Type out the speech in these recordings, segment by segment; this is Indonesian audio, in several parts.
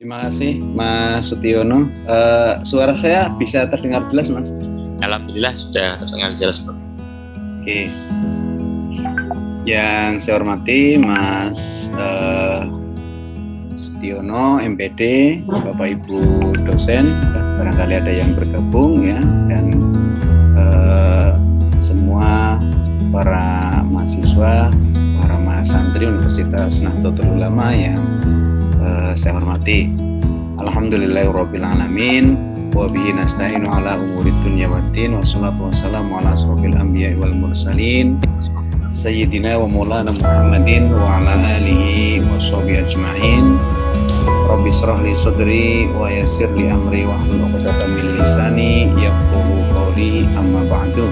Terima kasih Mas Sutiono. Suara saya bisa terdengar jelas, Mas? Alhamdulillah sudah terdengar jelas, Bro. Oke. Yang saya hormati Mas Sutiono, MPD, Bapak Ibu dosen, barangkali ada yang bergabung ya, dan semua para mahasiswa, para mahasantri Universitas Nahdlatul Ulama yang saya hormati. Alhamdulillahirabbil alamin wa bihi nasta'inu ala umurid dunya waddin wassalatu wassalamu ala asrofil anbiya'i wal mursalin sayyidina wa maulana Muhammadin wa ala alihi wa sahbihi ajma'in. Rabbi shrah li sadri wa yassir li amri wahlul 'uqdatam min lisani yafqahu qawli, amma ba'du.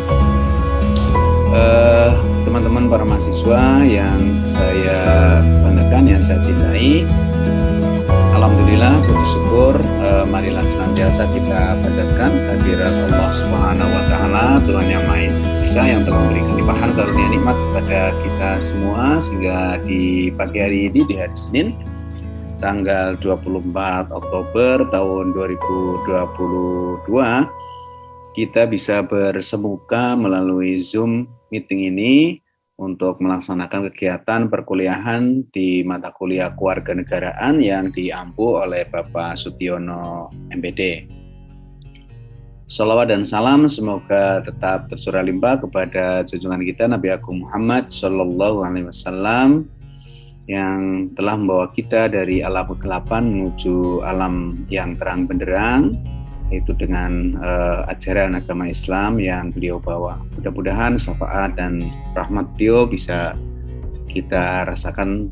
Teman-teman para mahasiswa yang saya banggakan, yang saya cintai, alhamdulillah, puji syukur, marilah senantiasa kita panjatkan kehadirat Allah Subhanahu wa Ta'ala, Tuhan yang Maha Esa, yang telah memberikan limpahan karunia nikmat kepada kita semua, sehingga di pagi hari ini, di hari Senin, tanggal 24 Oktober tahun 2022, kita bisa bersemuka melalui Zoom meeting ini untuk melaksanakan kegiatan perkuliahan di mata kuliah kewarganegaraan yang diampu oleh Bapak Sutiono MPD. Shalawat dan salam semoga tetap tercurah limpah kepada junjungan kita Nabi Agung Muhammad Shallallahu Alaihi Wasallam yang telah membawa kita dari alam kegelapan menuju alam yang terang benderang, yaitu dengan ajaran agama Islam yang beliau bawa. Mudah-mudahan syafaat dan rahmat beliau bisa kita rasakan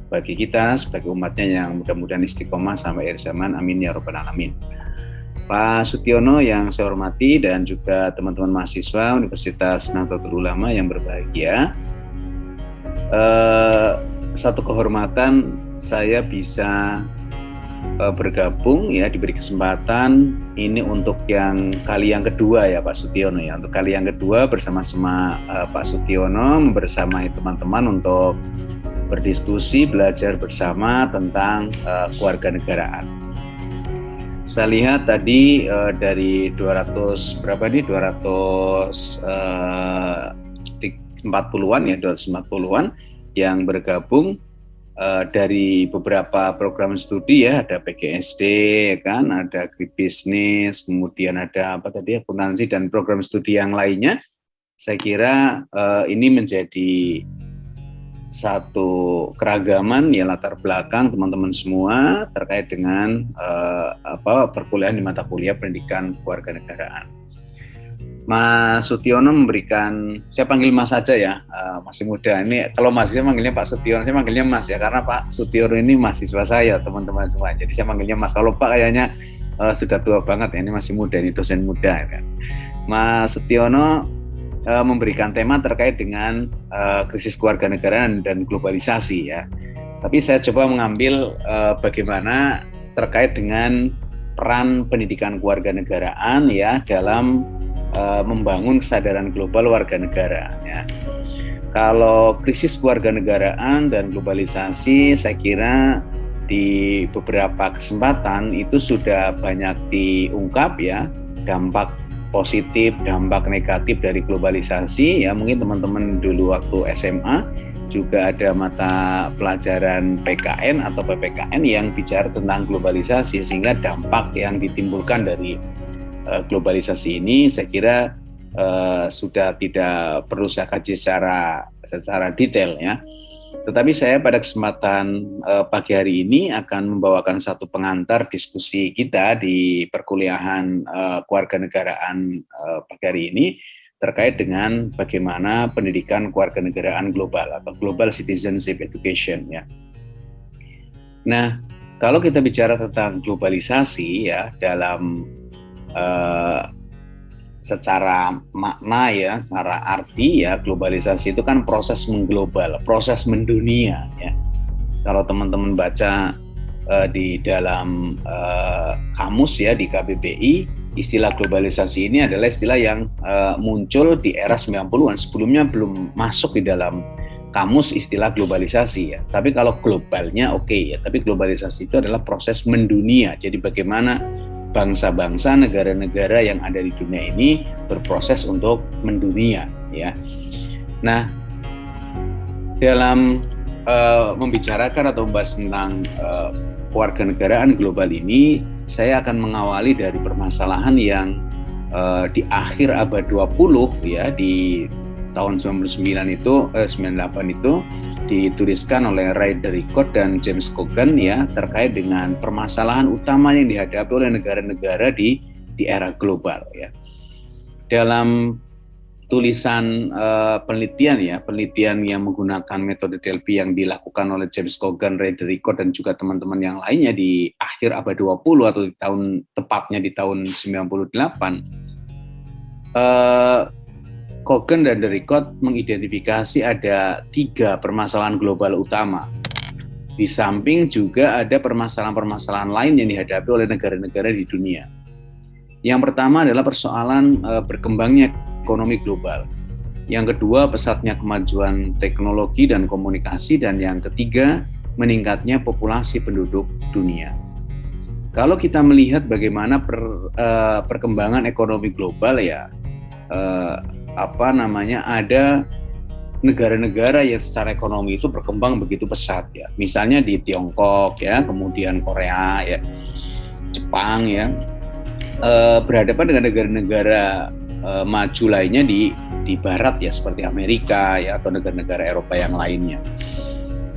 bagi kita sebagai umatnya yang mudah-mudahan istiqomah sampai akhir zaman. Amin ya rabbal alamin. Pak Sutiono yang saya hormati dan juga teman-teman mahasiswa Universitas Nahdlatul Ulama yang berbahagia, satu kehormatan saya bisa bergabung ya, diberi kesempatan ini untuk yang kali yang kedua ya Pak Sutiono ya, untuk kali yang kedua bersama-sama Pak Sutiono membersamai teman-teman untuk berdiskusi, belajar bersama tentang kewarganegaraan. Saya lihat tadi dari 240-an ya, 240-an yang bergabung dari beberapa program studi ya, ada PGSD kan, ada agribisnis, kemudian ada apa tadi, akuntansi dan program studi yang lainnya. Saya kira ini menjadi satu keragaman ya, latar belakang teman-teman semua terkait dengan perkuliahan di mata kuliah pendidikan kewarganegaraan. Mas Sutiono memberikan, saya panggil Mas saja ya, masih muda. Ini kalau Mas saya manggilnya Pak Sutiono, saya manggilnya Mas ya, karena Pak Sutiono ini mahasiswa saya, teman-teman semua. Jadi saya manggilnya Mas. Kalau Pak kayaknya sudah tua banget ya, ini masih muda, ini dosen muda kan. Mas Sutiono memberikan tema terkait dengan krisis kewarganegaraan dan globalisasi ya. Tapi saya coba mengambil bagaimana terkait dengan peran pendidikan kewarganegaraan ya dalam membangun kesadaran global warga negara ya. Kalau krisis kewarganegaraan dan globalisasi, saya kira di beberapa kesempatan itu sudah banyak diungkap ya, dampak positif, dampak negatif dari globalisasi ya. Mungkin teman-teman dulu waktu SMA juga ada mata pelajaran PKN atau PPKN yang bicara tentang globalisasi, sehingga dampak yang ditimbulkan dari globalisasi ini saya kira sudah tidak perlu saya kaji secara detail ya. Tetapi saya pada kesempatan pagi hari ini akan membawakan satu pengantar diskusi kita di perkuliahan kewarganegaraan pagi hari ini terkait dengan bagaimana pendidikan kewarganegaraan global atau Global Citizenship Education ya. Nah, kalau kita bicara tentang globalisasi ya, dalam secara makna ya, secara arti ya, globalisasi itu kan proses mengglobal, proses mendunia ya. Kalau teman-teman baca di dalam kamus ya di KBBI, istilah globalisasi ini adalah istilah yang muncul di era 90-an. Sebelumnya belum masuk di dalam kamus istilah globalisasi ya. Tapi kalau globalnya oke ya. Tapi globalisasi itu adalah proses mendunia. Jadi bagaimana bangsa-bangsa, negara-negara yang ada di dunia ini berproses untuk mendunia ya. Nah, dalam membicarakan atau membahas tentang kewarganegaraan global ini, saya akan mengawali dari permasalahan yang di akhir abad 20 ya, di tahun 98 itu dituliskan oleh Ray Derricott dan James Coogan ya, terkait dengan permasalahan utama yang dihadapi oleh negara-negara di era global ya. Dalam tulisan penelitian yang menggunakan metode Delphi yang dilakukan oleh James Coogan, Ray Derricott dan juga teman-teman yang lainnya di akhir abad 20 atau di tahun tepatnya di tahun 98, Coogan dan Derricott mengidentifikasi ada 3 permasalahan global utama. Di samping juga ada permasalahan-permasalahan lain yang dihadapi oleh negara-negara di dunia. Yang pertama adalah persoalan berkembangnya ekonomi global. Yang kedua, pesatnya kemajuan teknologi dan komunikasi. Dan yang ketiga, meningkatnya populasi penduduk dunia. Kalau kita melihat bagaimana perkembangan ekonomi global ya, ada negara-negara yang secara ekonomi itu berkembang begitu pesat ya. Misalnya di Tiongkok ya, kemudian Korea ya, Jepang ya, berhadapan dengan negara-negara maju lainnya di barat ya, seperti Amerika ya, atau negara-negara Eropa yang lainnya.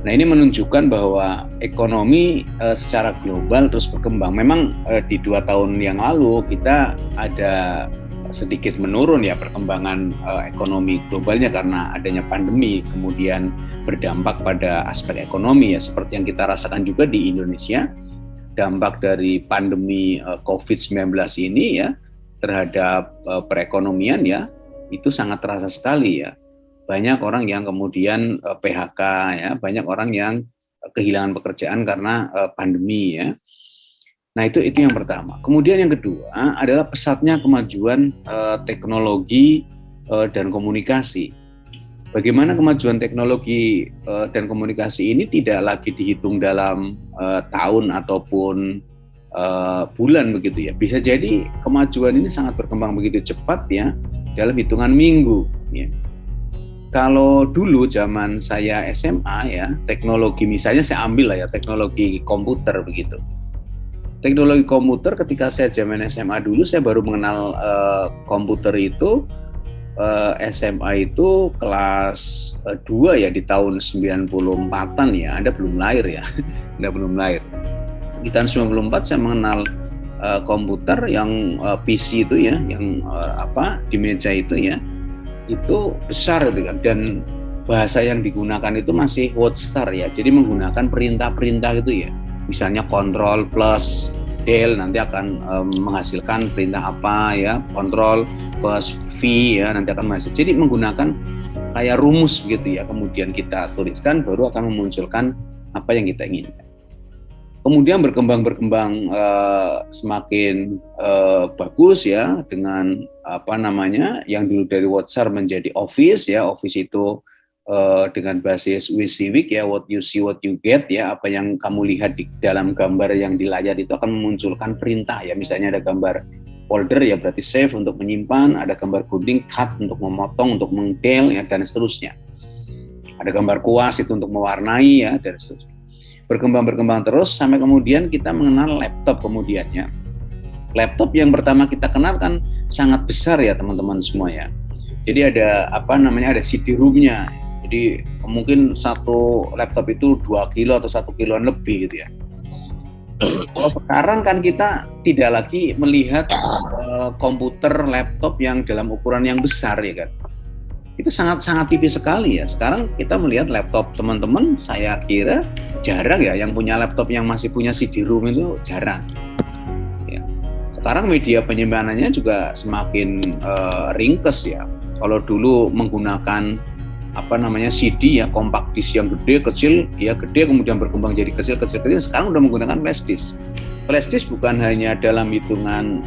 Nah, ini menunjukkan bahwa ekonomi secara global terus berkembang. Memang di 2 tahun yang lalu kita ada sedikit menurun ya perkembangan ekonomi globalnya karena adanya pandemi, kemudian berdampak pada aspek ekonomi ya, seperti yang kita rasakan juga di Indonesia. Dampak dari pandemi COVID-19 ini ya terhadap perekonomian ya, itu sangat terasa sekali ya. Banyak orang yang kemudian PHK ya, banyak orang yang kehilangan pekerjaan karena pandemi ya. Nah, itu yang pertama. Kemudian yang kedua adalah pesatnya kemajuan teknologi dan komunikasi. Bagaimana kemajuan teknologi dan komunikasi ini tidak lagi dihitung dalam tahun ataupun bulan begitu ya. Bisa jadi kemajuan ini sangat berkembang begitu cepat ya, dalam hitungan minggu ya. Kalau dulu zaman saya SMA ya, teknologi misalnya saya ambil lah ya, teknologi komputer begitu. Teknologi komputer ketika saya zaman SMA dulu, saya baru mengenal komputer itu SMA itu kelas 2 ya, di tahun 94-an ya. Anda belum lahir ya. Anda belum lahir. Di tahun 94 saya mengenal komputer yang PC itu ya, yang di meja itu ya. Itu besar gitu kan, dan bahasa yang digunakan itu masih WordStar ya. Jadi menggunakan perintah-perintah gitu ya. Misalnya Ctrl plus Del nanti akan menghasilkan perintah apa ya, Ctrl plus V ya nanti akan menghasilkan. Jadi menggunakan kayak rumus begitu ya, kemudian kita tuliskan baru akan memunculkan apa yang kita inginkan. Kemudian berkembang semakin bagus ya, dengan yang dulu dari WhatsApp menjadi Office ya. Office itu dengan basis WYSIWYG ya, what you see what you get ya, apa yang kamu lihat di dalam gambar yang di layar itu akan memunculkan perintah ya. Misalnya ada gambar folder ya, berarti save untuk menyimpan, ada gambar gunting cut untuk memotong, untuk mengdel ya, dan seterusnya. Ada gambar kuas itu untuk mewarnai ya, dan seterusnya. Berkembang terus sampai kemudian kita mengenal laptop kemudian ya. Laptop yang pertama kita kenal kan sangat besar ya teman-teman semua ya. Jadi ada ada CD-ROM-nya. Jadi mungkin satu laptop itu 2 kilo atau 1 kiloan lebih gitu ya. Kalau sekarang kan kita tidak lagi melihat komputer laptop yang dalam ukuran yang besar ya kan. Itu sangat tipis sekali ya. Sekarang kita melihat laptop teman-teman, saya kira jarang ya yang punya laptop yang masih punya CD-ROM, itu jarang. Ya. Sekarang media penyimpanannya juga semakin ringkes ya. Kalau dulu menggunakan CD ya, compact disc yang gede kemudian berkembang jadi kecil, sekarang udah menggunakan flash disk. Flash disk bukan hanya dalam hitungan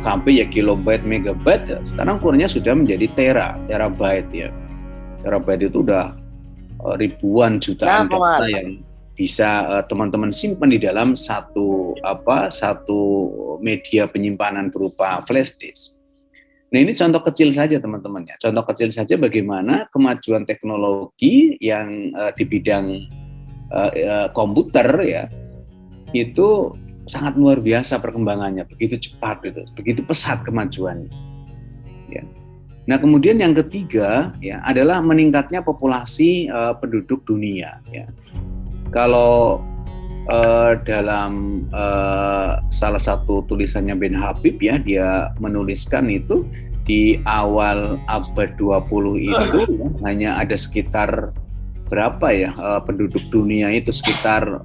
KB ya, kilobyte, megabyte ya. Sekarang ukurannya sudah menjadi terabyte ya. Terabyte itu udah ribuan jutaan data yang bisa teman-teman simpan di dalam satu media penyimpanan berupa flash disk. Nah, ini contoh kecil saja teman-teman ya. Contoh kecil saja bagaimana kemajuan teknologi yang di bidang komputer ya itu sangat luar biasa perkembangannya, begitu cepat itu, begitu pesat kemajuannya. Ya. Nah, kemudian yang ketiga ya adalah meningkatnya populasi penduduk dunia. Ya. Kalau dalam salah satu tulisannya Ben Habib ya, dia menuliskan itu di awal abad 20 itu hanya ada sekitar berapa ya penduduk dunia itu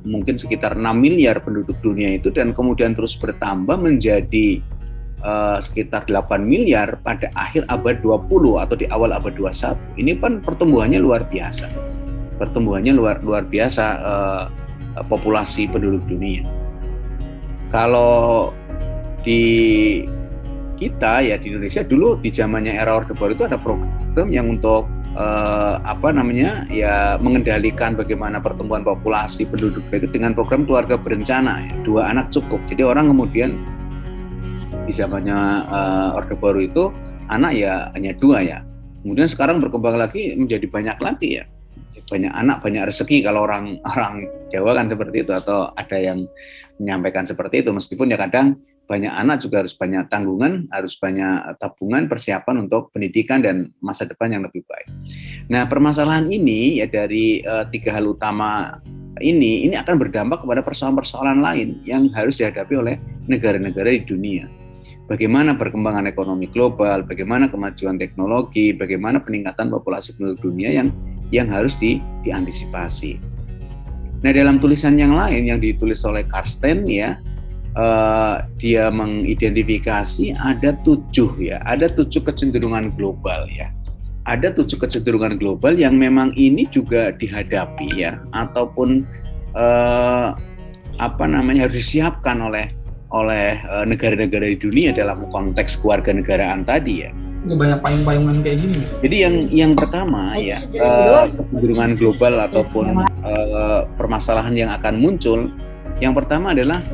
mungkin sekitar 6 miliar penduduk dunia itu, dan kemudian terus bertambah menjadi sekitar 8 miliar pada akhir abad 20 atau di awal abad 21. Ini kan pertumbuhannya luar biasa. Pertumbuhannya luar biasa populasi penduduk dunia. Kalau di kita ya di Indonesia dulu di zamannya era Orde Baru itu ada program yang untuk mengendalikan bagaimana pertumbuhan populasi penduduk itu dengan program keluarga berencana ya, 2 anak cukup. Jadi orang kemudian di zamannya Orde Baru itu anak ya hanya 2 ya. Kemudian sekarang berkembang lagi menjadi banyak lagi ya. Banyak anak banyak rezeki kalau orang Jawa kan seperti itu, atau ada yang menyampaikan seperti itu, meskipun ya kadang banyak anak juga harus banyak tanggungan, harus banyak tabungan persiapan untuk pendidikan dan masa depan yang lebih baik. Nah, permasalahan ini ya dari 3 hal utama ini akan berdampak kepada persoalan-persoalan lain yang harus dihadapi oleh negara-negara di dunia. Bagaimana perkembangan ekonomi global, bagaimana kemajuan teknologi, bagaimana peningkatan populasi penduduk dunia yang harus diantisipasi. Nah, dalam tulisan yang lain yang ditulis oleh Karsten ya, dia mengidentifikasi ada 7 kecenderungan global ya. Ada 7 kecenderungan global yang memang ini juga dihadapi ya, ataupun harus disiapkan oleh negara-negara di dunia dalam konteks kewarganegaraan tadi ya. Banyak payung-payungan kayak gini. Jadi yang pertama ya kecenderungan global ataupun permasalahan yang akan muncul, yang pertama adalah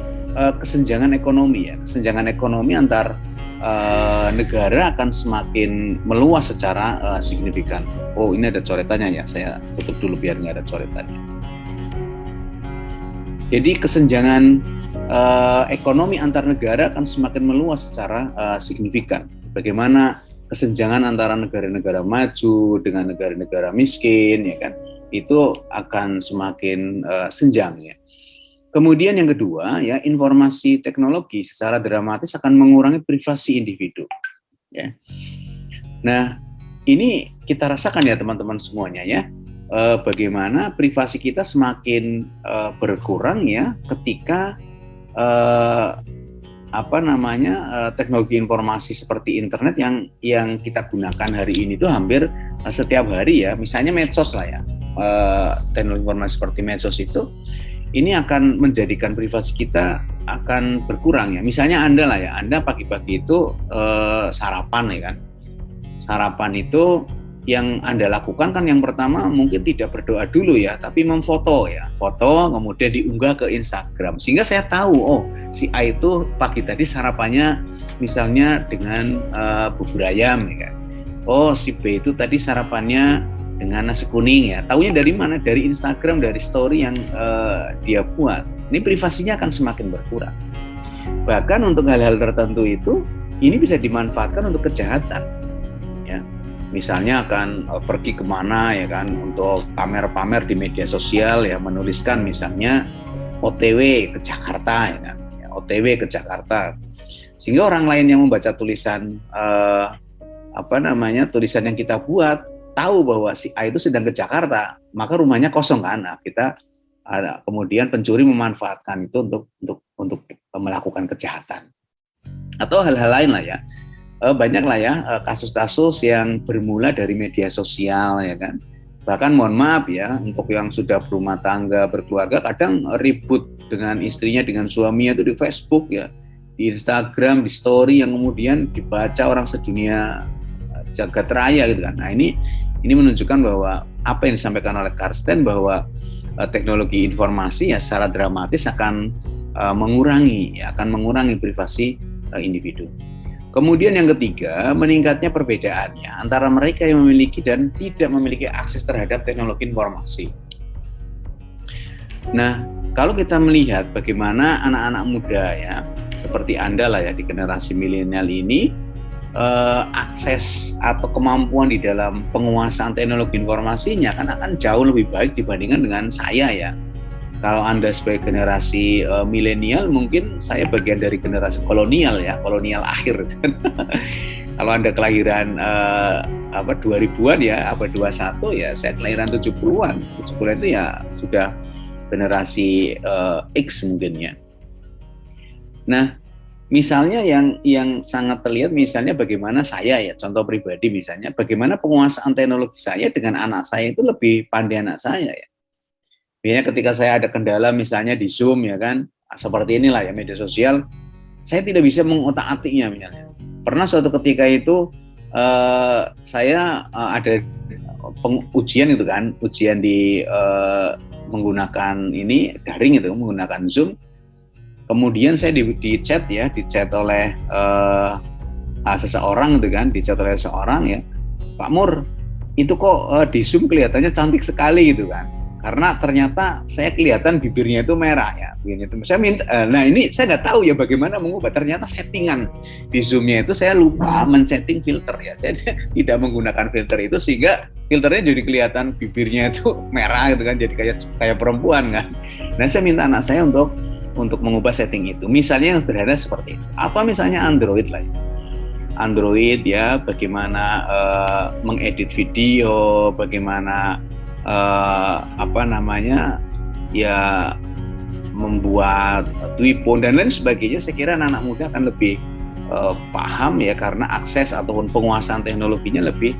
kesenjangan ekonomi ya. Kesenjangan ekonomi antar negara akan semakin meluas secara signifikan. Oh, ini ada coretannya ya, saya tutup dulu biar nggak ada coretannya. Jadi kesenjangan ekonomi antar negara akan semakin meluas secara signifikan. Bagaimana kesenjangan antara negara-negara maju dengan negara-negara miskin ya kan, itu akan semakin senjang ya. Kemudian yang kedua ya, informasi teknologi secara dramatis akan mengurangi privasi individu ya. Nah, ini kita rasakan ya teman-teman semuanya ya, bagaimana privasi kita semakin berkurang ya ketika teknologi informasi seperti internet yang kita gunakan hari ini itu hampir setiap hari ya. Misalnya medsos lah ya, teknologi informasi seperti medsos itu ini akan menjadikan privasi kita akan berkurang ya. Misalnya Anda pagi-pagi itu sarapan ya kan. Sarapan itu yang Anda lakukan kan yang pertama mungkin tidak berdoa dulu ya, tapi memfoto ya. Foto kemudian diunggah ke Instagram. Sehingga saya tahu, oh si A itu pagi tadi sarapannya misalnya dengan bubur ayam ya kan. Oh si B itu tadi sarapannya dengan nasi kuning ya. Taunya dari mana? Dari Instagram, dari story yang dia buat. Ini privasinya akan semakin berkurang. Bahkan untuk hal-hal tertentu itu, ini bisa dimanfaatkan untuk kejahatan. Ya. Misalnya akan pergi kemana ya kan, untuk pamer-pamer di media sosial ya, menuliskan misalnya OTW ke Jakarta ya kan. Ya, OTW ke Jakarta. Sehingga orang lain yang membaca tulisan tulisan yang kita buat tahu bahwa si A itu sedang ke Jakarta, maka rumahnya kosong kan. Nah, kita kemudian pencuri memanfaatkan itu untuk melakukan kejahatan atau hal-hal lain lah ya. Banyak lah ya kasus-kasus yang bermula dari media sosial ya kan. Bahkan mohon maaf ya, untuk yang sudah berumah tangga, berkeluarga, kadang ribut dengan istrinya, dengan suaminya itu di Facebook ya, di Instagram, di story yang kemudian dibaca orang sedunia jagat raya gitu kan. Nah ini menunjukkan bahwa apa yang disampaikan oleh Karsten bahwa teknologi informasi ya secara dramatis akan mengurangi privasi individu. Kemudian yang ketiga, meningkatnya perbedaannya antara mereka yang memiliki dan tidak memiliki akses terhadap teknologi informasi. Nah, kalau kita melihat bagaimana anak-anak muda ya, seperti Anda lah ya di generasi milenial ini, akses atau kemampuan di dalam penguasaan teknologi informasinya kan akan jauh lebih baik dibandingkan dengan saya ya. Kalau Anda sebagai generasi milenial, mungkin saya bagian dari generasi kolonial ya, kolonial akhir. Kalau Anda kelahiran 2000-an ya, abad 21 ya, saya kelahiran 70-an. 70-an itu ya sudah generasi X mungkin ya. Nah, misalnya yang sangat terlihat misalnya bagaimana saya ya, contoh pribadi misalnya, bagaimana penguasaan teknologi saya dengan anak saya itu lebih pandai anak saya ya. Biasanya ketika saya ada kendala misalnya di Zoom ya kan, seperti inilah ya media sosial, saya tidak bisa mengotak-atiknya misalnya. Pernah suatu ketika itu saya ada ujian itu kan, ujian di menggunakan ini daring itu, menggunakan Zoom. Kemudian saya di chat oleh seseorang itu kan, di chat oleh seseorang ya, Pak Mur, itu kok di Zoom kelihatannya cantik sekali gitu kan. Karena ternyata saya kelihatan bibirnya itu merah ya. Saya minta, nah ini saya nggak tahu ya bagaimana mengubah. Ternyata settingan di Zoom-nya itu saya lupa men-setting filter ya. Saya tidak menggunakan filter itu sehingga filternya jadi kelihatan bibirnya itu merah gitu kan. Jadi kayak perempuan kan. Nah saya minta anak saya untuk mengubah setting itu. Misalnya yang sederhana seperti itu. Apa misalnya Android lah. Android ya, bagaimana mengedit video, bagaimana ya membuat tweetphone dan lain sebagainya. Saya kira anak-anak muda akan lebih paham ya, karena akses ataupun penguasaan teknologinya lebih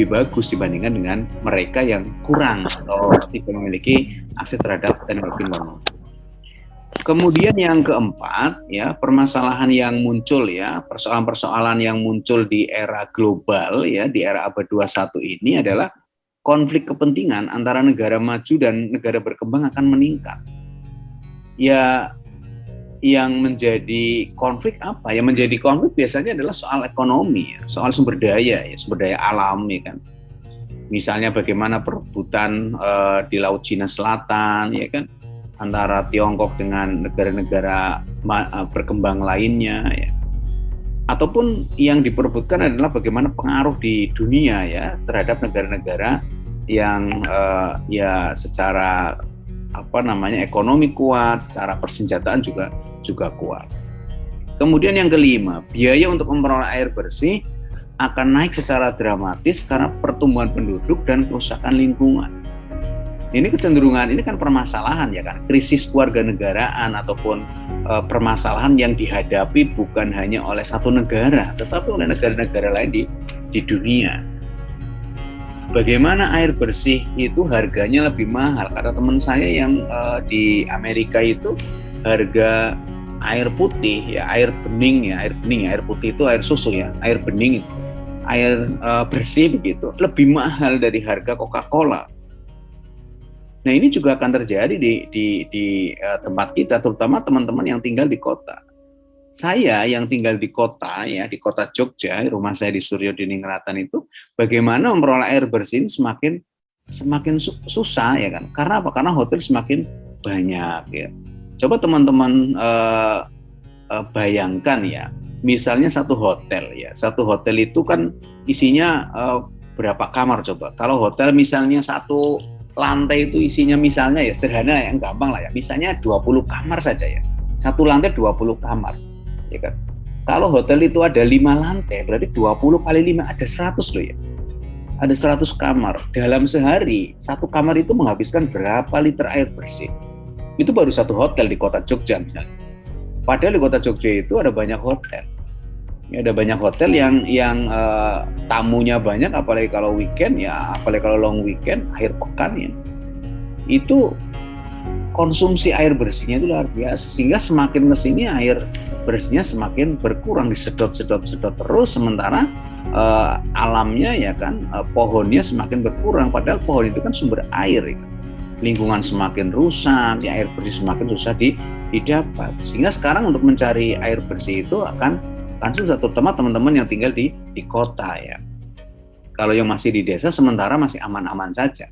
bagus dibandingkan dengan mereka yang kurang atau tidak memiliki akses terhadap teknologi informasi. Kemudian yang keempat ya, permasalahan yang muncul ya, persoalan-persoalan yang muncul di era global ya, di era abad 21 ini adalah konflik kepentingan antara negara maju dan negara berkembang akan meningkat. Ya, yang menjadi konflik apa? Yang menjadi konflik biasanya adalah soal ekonomi, ya, soal sumber daya alam, ya kan. Misalnya bagaimana perebutan di Laut Cina Selatan, ya kan, antara Tiongkok dengan negara-negara berkembang lainnya, ya. Ataupun yang diperebutkan adalah bagaimana pengaruh di dunia ya terhadap negara-negara yang ya secara ekonomi kuat, secara persenjataan juga kuat. Kemudian yang kelima, biaya untuk memperoleh air bersih akan naik secara dramatis karena pertumbuhan penduduk dan kerusakan lingkungan. Ini kecenderungan, ini kan permasalahan ya kan, krisis kewarganegaraan ataupun permasalahan yang dihadapi bukan hanya oleh satu negara, tetapi oleh negara-negara lain di dunia. Bagaimana air bersih itu harganya lebih mahal? Kata teman saya yang di Amerika itu, harga air putih ya, air bening, air putih itu air susu ya, air bening, air bersih begitu, lebih mahal dari harga Coca-Cola. Nah ini juga akan terjadi di tempat kita, terutama teman-teman yang tinggal di kota. Saya yang tinggal di kota ya, di kota Jogja, rumah saya di Suryo Diningratan itu, bagaimana memperoleh air bersih semakin susah ya kan? Karena apa? Karena hotel semakin banyak ya. Coba teman-teman bayangkan ya, misalnya satu hotel itu kan isinya berapa kamar coba? Kalau hotel misalnya satu lantai itu isinya misalnya ya sederhana yang gampang lah ya, misalnya 20 kamar saja ya, satu lantai 20 kamar ya kan. Kalau hotel itu ada 5 lantai berarti 20 kali 5 ada 100 loh ya, ada 100 kamar. Dalam sehari satu kamar itu menghabiskan berapa liter air bersih? Itu baru satu hotel di kota Jogja misalnya. Padahal di kota Jogja itu ada banyak hotel ya, ada banyak hotel yang tamunya banyak, apalagi kalau weekend ya, apalagi kalau long weekend, akhir pekan ya. Itu konsumsi air bersihnya itu luar biasa, sehingga semakin kesini air bersihnya semakin berkurang, disedot terus, sementara alamnya ya kan, pohonnya semakin berkurang, padahal pohon itu kan sumber air ya. Lingkungan semakin rusak, ya air bersih semakin susah didapat, sehingga sekarang untuk mencari air bersih itu akan susah, terutama teman-teman yang tinggal di kota ya. Kalau yang masih di desa sementara masih aman-aman saja.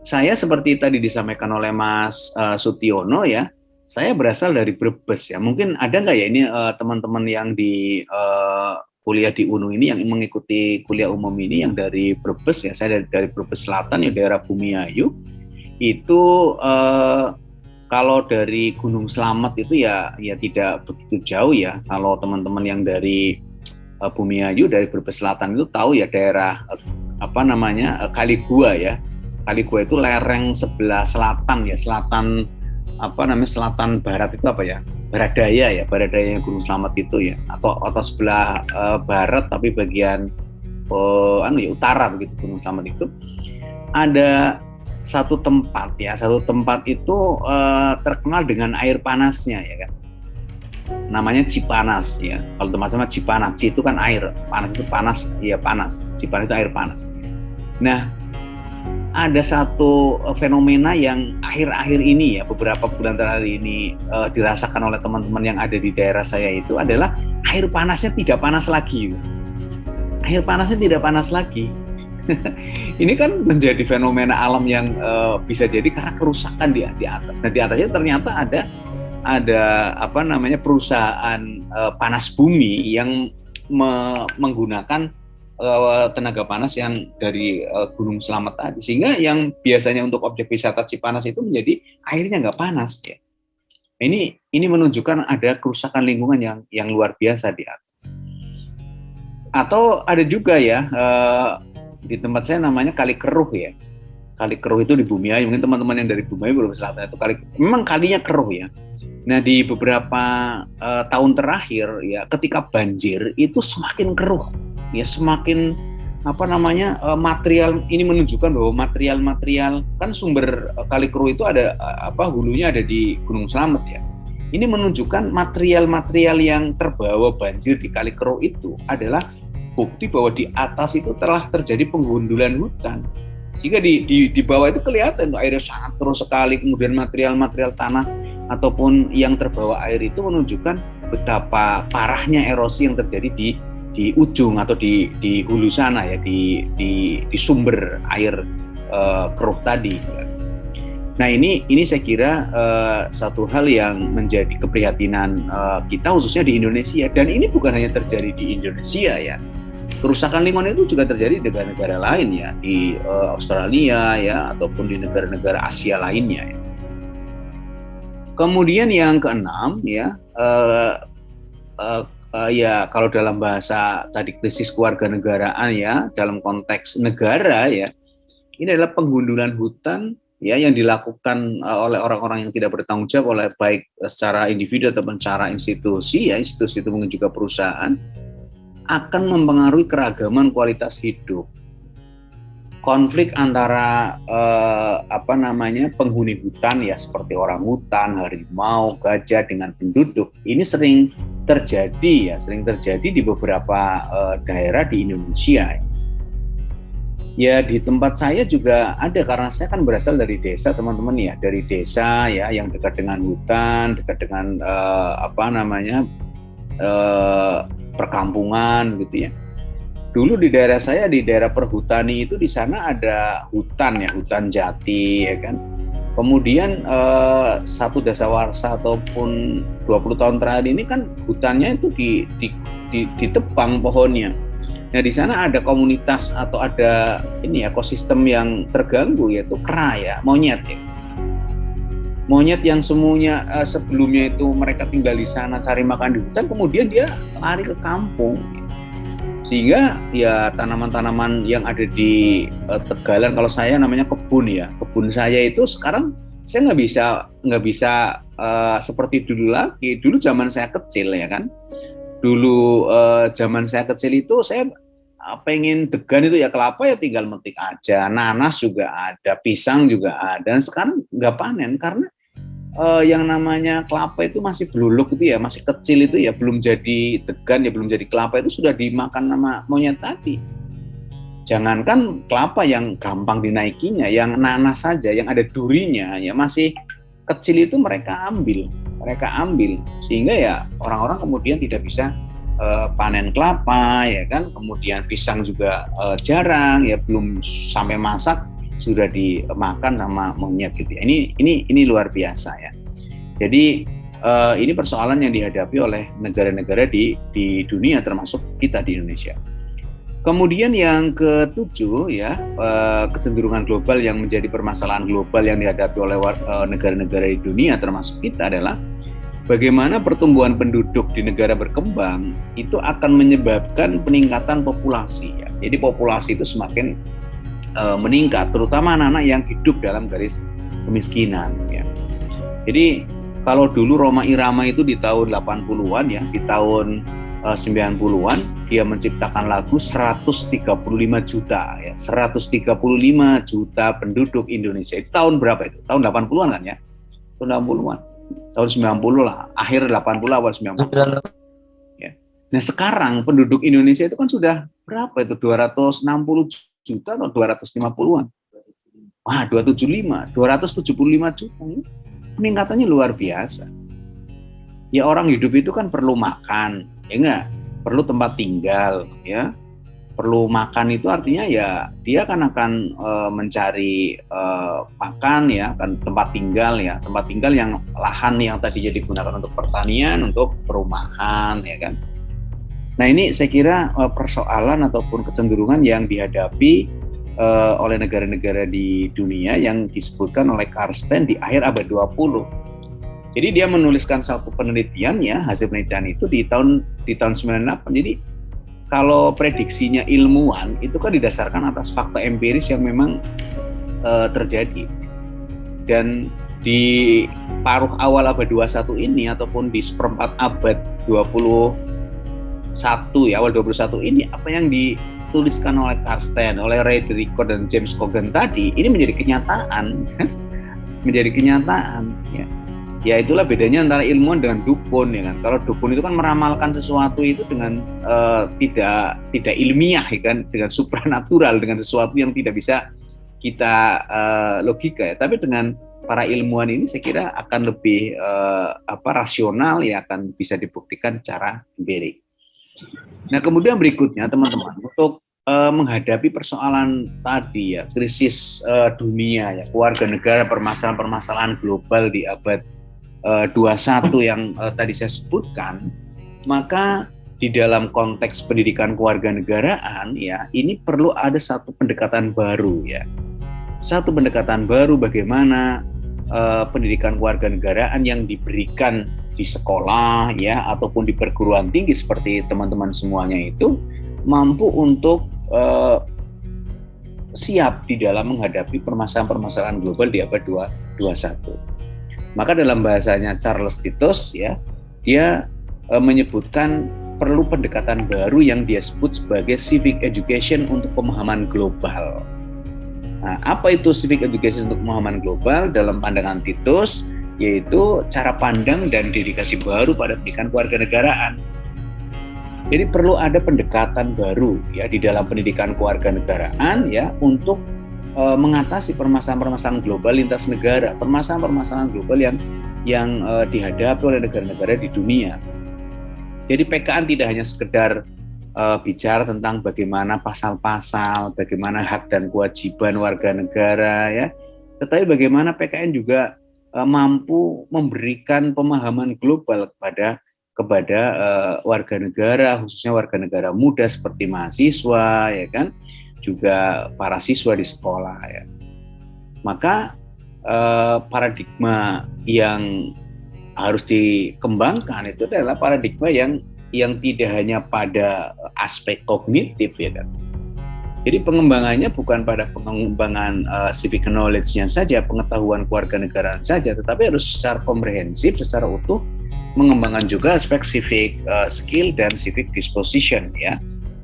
Saya seperti tadi disampaikan oleh Mas Sutiono ya, saya berasal dari Brebes ya. Mungkin ada nggak ya ini teman-teman yang di kuliah di UNU ini yang mengikuti kuliah umum ini yang dari Brebes ya. Saya dari Brebes Selatan ya, daerah Bumiayu. Itu kalau dari Gunung Slamet itu ya tidak begitu jauh ya. Kalau teman-teman yang dari Bumiayu dari Brebes Selatan itu tahu ya daerah Kaligua ya. Kaligua itu lereng sebelah selatan ya, selatan barat itu apa ya? Baradaya Gunung Slamet itu ya, atau sebelah barat tapi bagian utara begitu Gunung Slamet itu. Ada satu tempat itu terkenal dengan air panasnya ya kan. Namanya Cipanas ya. Kalau teman-teman Cipanas, Ci itu kan air, panas itu panas, iya panas. Cipanas itu air panas. Nah, ada satu fenomena yang akhir-akhir ini ya, beberapa bulan terakhir ini dirasakan oleh teman-teman yang ada di daerah saya itu adalah air panasnya tidak panas lagi. Air panasnya tidak panas lagi. Ini kan menjadi fenomena alam yang bisa jadi karena kerusakan di atas. Nah, di atasnya ternyata ada perusahaan panas bumi yang menggunakan tenaga panas yang dari Gunung Slamet tadi, sehingga yang biasanya untuk objek wisata Cipanas itu menjadi airnya nggak panas ya. Ini menunjukkan ada kerusakan lingkungan yang luar biasa di atas. Atau ada juga ya di tempat saya namanya Kali Keruh ya. Kali Keruh itu di Bumiayu, mungkin teman-teman yang dari Bumiayu belum selatan itu memang kalinya keruh ya. Nah, di beberapa tahun terakhir ya, ketika banjir itu semakin keruh ya, semakin material ini menunjukkan bahwa material kan sumber Kali Keruh itu ada hulunya ada di Gunung Slamet ya. Ini menunjukkan material yang terbawa banjir di Kali Keruh itu adalah bukti bahwa di atas itu telah terjadi penggundulan hutan. Jika di bawah itu kelihatan airnya sangat terus sekali, kemudian material tanah ataupun yang terbawa air itu menunjukkan betapa parahnya erosi yang terjadi di ujung atau di hulu sana ya, di sumber air keruh tadi. Nah, ini saya kira satu hal yang menjadi keprihatinan kita khususnya di Indonesia, dan ini bukan hanya terjadi di Indonesia ya. Kerusakan lingkungan itu juga terjadi di negara-negara lain ya, di Australia ya, ataupun di negara-negara Asia lainnya ya. Kemudian yang keenam ya, kalau dalam bahasa tadi krisis kewarganegaraan ya, dalam konteks negara ya, ini adalah penggundulan hutan ya yang dilakukan oleh orang-orang yang tidak bertanggung jawab, oleh baik secara individu ataupun secara institusi ya, institusi itu mungkin juga perusahaan, akan mempengaruhi keragaman kualitas hidup. Konflik antara penghuni hutan ya, seperti orang hutan, harimau, gajah dengan penduduk, ini sering terjadi di beberapa daerah di Indonesia. Ya, di tempat saya juga ada, karena saya kan berasal dari desa teman-teman ya, dari desa ya yang dekat dengan hutan, dekat dengan perkampungan gitu ya. Dulu di daerah saya, di daerah perhutani itu, di sana ada hutan ya, hutan jati ya kan. Kemudian satu dasawarsa ataupun 20 tahun terakhir ini kan hutannya itu ditebang pohonnya. Nah, di sana ada komunitas atau ada ekosistem yang terganggu, yaitu kera ya, monyet ya. Monyet yang semuanya sebelumnya itu mereka tinggal di sana cari makan di hutan, kemudian dia lari ke kampung. Sehingga ya tanaman-tanaman yang ada di Tegalan, kalau saya namanya kebun ya, kebun saya itu sekarang saya nggak bisa seperti dulu lagi. Dulu zaman saya kecil ya kan, zaman saya kecil itu saya pengen degan itu ya kelapa ya tinggal metik aja, nanas juga ada, pisang juga ada. Dan sekarang nggak panen karena yang namanya kelapa itu masih beluluk itu ya, masih kecil itu ya, belum jadi degan ya, belum jadi kelapa itu sudah dimakan sama monyet tadi. Jangankan kelapa yang gampang dinaikinya, yang nanas saja, yang ada durinya ya masih kecil itu mereka ambil, sehingga ya orang-orang kemudian tidak bisa panen kelapa ya kan, kemudian pisang juga jarang ya, belum sampai masak sudah dimakan sama monyet gitu ya. Ini luar biasa ya. Jadi ini persoalan yang dihadapi oleh negara-negara di dunia termasuk kita di Indonesia. Kemudian yang ketujuh ya, kecenderungan global yang menjadi permasalahan global yang dihadapi oleh negara-negara di dunia termasuk kita adalah bagaimana pertumbuhan penduduk di negara berkembang itu akan menyebabkan peningkatan populasi ya. Jadi populasi itu semakin meningkat, terutama anak-anak yang hidup dalam garis kemiskinan ya. Jadi kalau dulu Rhoma Irama itu di tahun 80-an ya, di tahun 90-an dia menciptakan lagu 135 juta ya, 135 juta penduduk Indonesia. Itu tahun berapa itu? Tahun 80-an kan ya? Tahun 80-an. Tahun 90 lah, akhir 80 awal 90. Ya. Nah, sekarang penduduk Indonesia itu kan sudah berapa itu? 260 juta atau 250-an? Wah, 275 juta. Peningkatannya luar biasa. Ya orang hidup itu kan perlu makan, ya enggak? Perlu tempat tinggal, ya. Perlu makan itu artinya ya dia kan akan mencari makan ya, kan tempat tinggal ya. Tempat tinggal yang lahan yang tadinya digunakan untuk pertanian, untuk perumahan, ya kan. Nah ini saya kira persoalan ataupun kecenderungan yang dihadapi oleh negara-negara di dunia yang disebutkan oleh Karsten di akhir abad 20. Jadi dia menuliskan satu penelitian ya, hasil penelitian itu di tahun 98. Jadi kalau prediksinya ilmuwan itu kan didasarkan atas fakta empiris yang memang terjadi. Dan di paruh awal abad 21 ini ataupun di seperempat abad 21 ya, awal 21 ini apa yang dituliskan oleh Karsten, oleh Ray Derricko dan James Coggan tadi ini menjadi kenyataan. Menjadi kenyataan ya. Ya itulah bedanya antara ilmuwan dengan dukun ya kan. Kalau dukun itu kan meramalkan sesuatu itu dengan tidak ilmiah ya kan, dengan supranatural, dengan sesuatu yang tidak bisa kita logika ya. Tapi dengan para ilmuwan ini saya kira akan lebih rasional ya, akan bisa dibuktikan secara empirik. Nah kemudian berikutnya teman-teman, untuk menghadapi persoalan tadi ya, krisis dunia ya, keluarga negara, permasalahan-permasalahan global di abad 21 yang tadi saya sebutkan, maka di dalam konteks pendidikan kewarganegaraan ya, ini perlu ada satu pendekatan baru ya. Satu pendekatan baru bagaimana pendidikan kewarganegaraan yang diberikan di sekolah ya ataupun di perguruan tinggi seperti teman-teman semuanya itu mampu untuk siap di dalam menghadapi permasalahan-permasalahan global di abad 21. Maka dalam bahasanya Charles Titus ya, dia menyebutkan perlu pendekatan baru yang dia sebut sebagai civic education untuk pemahaman global. Nah, apa itu civic education untuk pemahaman global? Dalam pandangan Titus, yaitu cara pandang dan dedikasi baru pada pendidikan kewarganegaraan. Jadi perlu ada pendekatan baru ya di dalam pendidikan kewarganegaraan ya untuk mengatasi permasalahan-permasalahan global lintas negara, permasalahan-permasalahan global yang dihadapi oleh negara-negara di dunia. Jadi PKN tidak hanya sekedar bicara tentang bagaimana pasal-pasal, bagaimana hak dan kewajiban warga negara ya, tetapi bagaimana PKN juga mampu memberikan pemahaman global kepada warga negara, khususnya warga negara muda seperti mahasiswa ya kan, juga para siswa di sekolah ya. Maka paradigma yang harus dikembangkan itu adalah paradigma yang tidak hanya pada aspek kognitif ya kan. Jadi pengembangannya bukan pada pengembangan civic knowledge-nya saja, pengetahuan kewarganegaraan saja, tetapi harus secara komprehensif, secara utuh mengembangkan juga aspek civic skill dan civic disposition ya.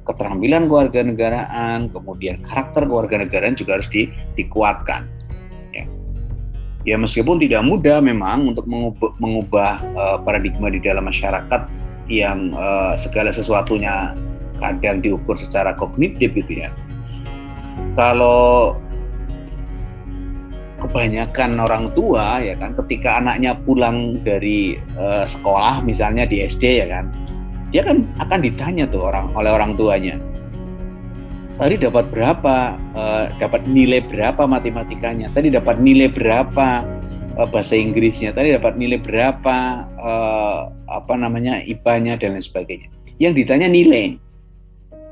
keterampilan kewarganegaraan, kemudian karakter kewarganegaraan juga harus dikuatkan. Ya meskipun tidak mudah memang untuk mengubah paradigma di dalam masyarakat yang segala sesuatunya kadang diukur secara kognitif gitu ya. Kalau kebanyakan orang tua ya kan, ketika anaknya pulang dari sekolah misalnya di SD ya kan, dia kan akan ditanya tuh oleh orang tuanya, tadi dapat berapa, dapat nilai berapa matematikanya, tadi dapat nilai berapa bahasa Inggrisnya, tadi dapat nilai berapa IPA-nya dan lain sebagainya. Yang ditanya nilai.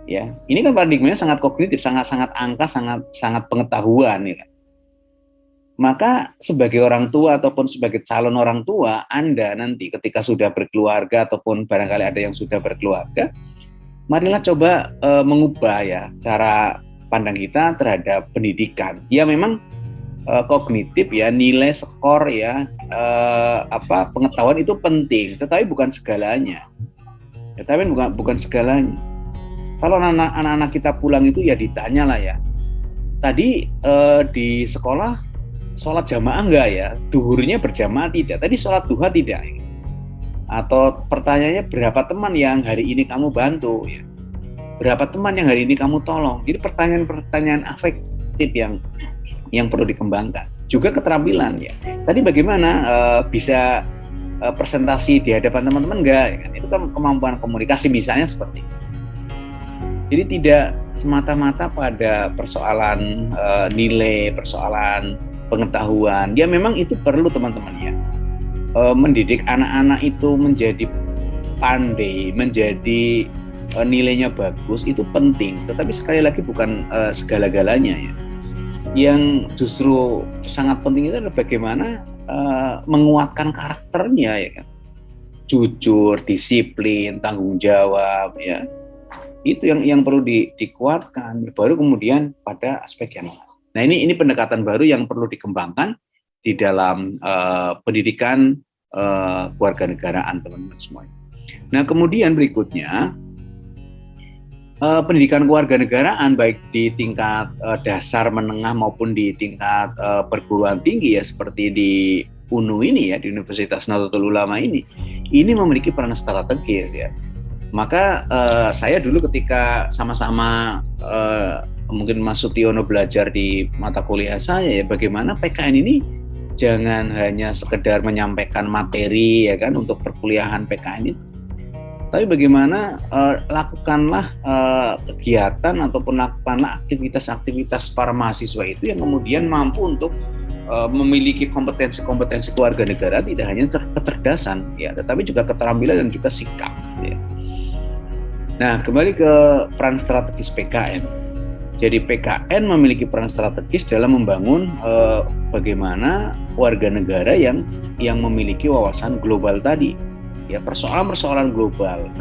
Ya, ini kan paradigmanya sangat kognitif, sangat angka, sangat pengetahuan ya kan. Maka sebagai orang tua ataupun sebagai calon orang tua, Anda nanti ketika sudah berkeluarga ataupun barangkali ada yang sudah berkeluarga, marilah coba mengubah ya cara pandang kita terhadap pendidikan. Ya memang kognitif ya, nilai, skor ya, pengetahuan itu penting, tetapi bukan segalanya. Ya, tapi bukan segalanya. Kalau anak-anak kita pulang itu ya ditanya lah ya, tadi di sekolah sholat jamaah enggak ya? Duhurnya berjamaah tidak? Tadi sholat duha tidak? Atau pertanyaannya berapa teman yang hari ini kamu bantu? Ya? Berapa teman yang hari ini kamu tolong? Jadi pertanyaan-pertanyaan afektif yang perlu dikembangkan. Juga keterampilan ya. Tadi bagaimana bisa presentasi di hadapan teman-teman enggak? Ya kan? Itu kan kemampuan komunikasi misalnya seperti itu. Jadi tidak semata-mata pada persoalan nilai, persoalan pengetahuan. Ya memang itu perlu teman-teman ya. Mendidik anak-anak itu menjadi pandai, menjadi nilainya bagus itu penting. Tetapi sekali lagi bukan segala-galanya ya. Yang justru sangat penting itu adalah bagaimana menguatkan karakternya ya kan. Jujur, disiplin, tanggung jawab ya. Itu yang perlu dikuatkan, baru kemudian pada aspek yang lain. Nah ini pendekatan baru yang perlu dikembangkan di dalam pendidikan kewarganegaraan teman-teman semuanya. Nah kemudian berikutnya pendidikan kewarganegaraan baik di tingkat dasar, menengah maupun di tingkat perguruan tinggi ya seperti di UNU ini ya, di Universitas Nahdlatul Ulama ini memiliki peran strategis ya. Maka saya dulu ketika sama-sama mungkin Mas Sutiono belajar di mata kuliah saya ya, bagaimana PKN ini jangan hanya sekedar menyampaikan materi ya kan untuk perkuliahan PKN itu, tapi bagaimana lakukanlah kegiatan ataupun lakukanlah aktivitas-aktivitas para mahasiswa itu yang kemudian mampu untuk memiliki kompetensi-kompetensi kewarganegaraan, tidak hanya kecerdasan ya, tetapi juga keterampilan dan juga sikap ya. Nah, kembali ke peran strategis PKN. Jadi PKN memiliki peran strategis dalam membangun bagaimana warga negara yang memiliki wawasan global tadi. Ya, persoalan-persoalan global,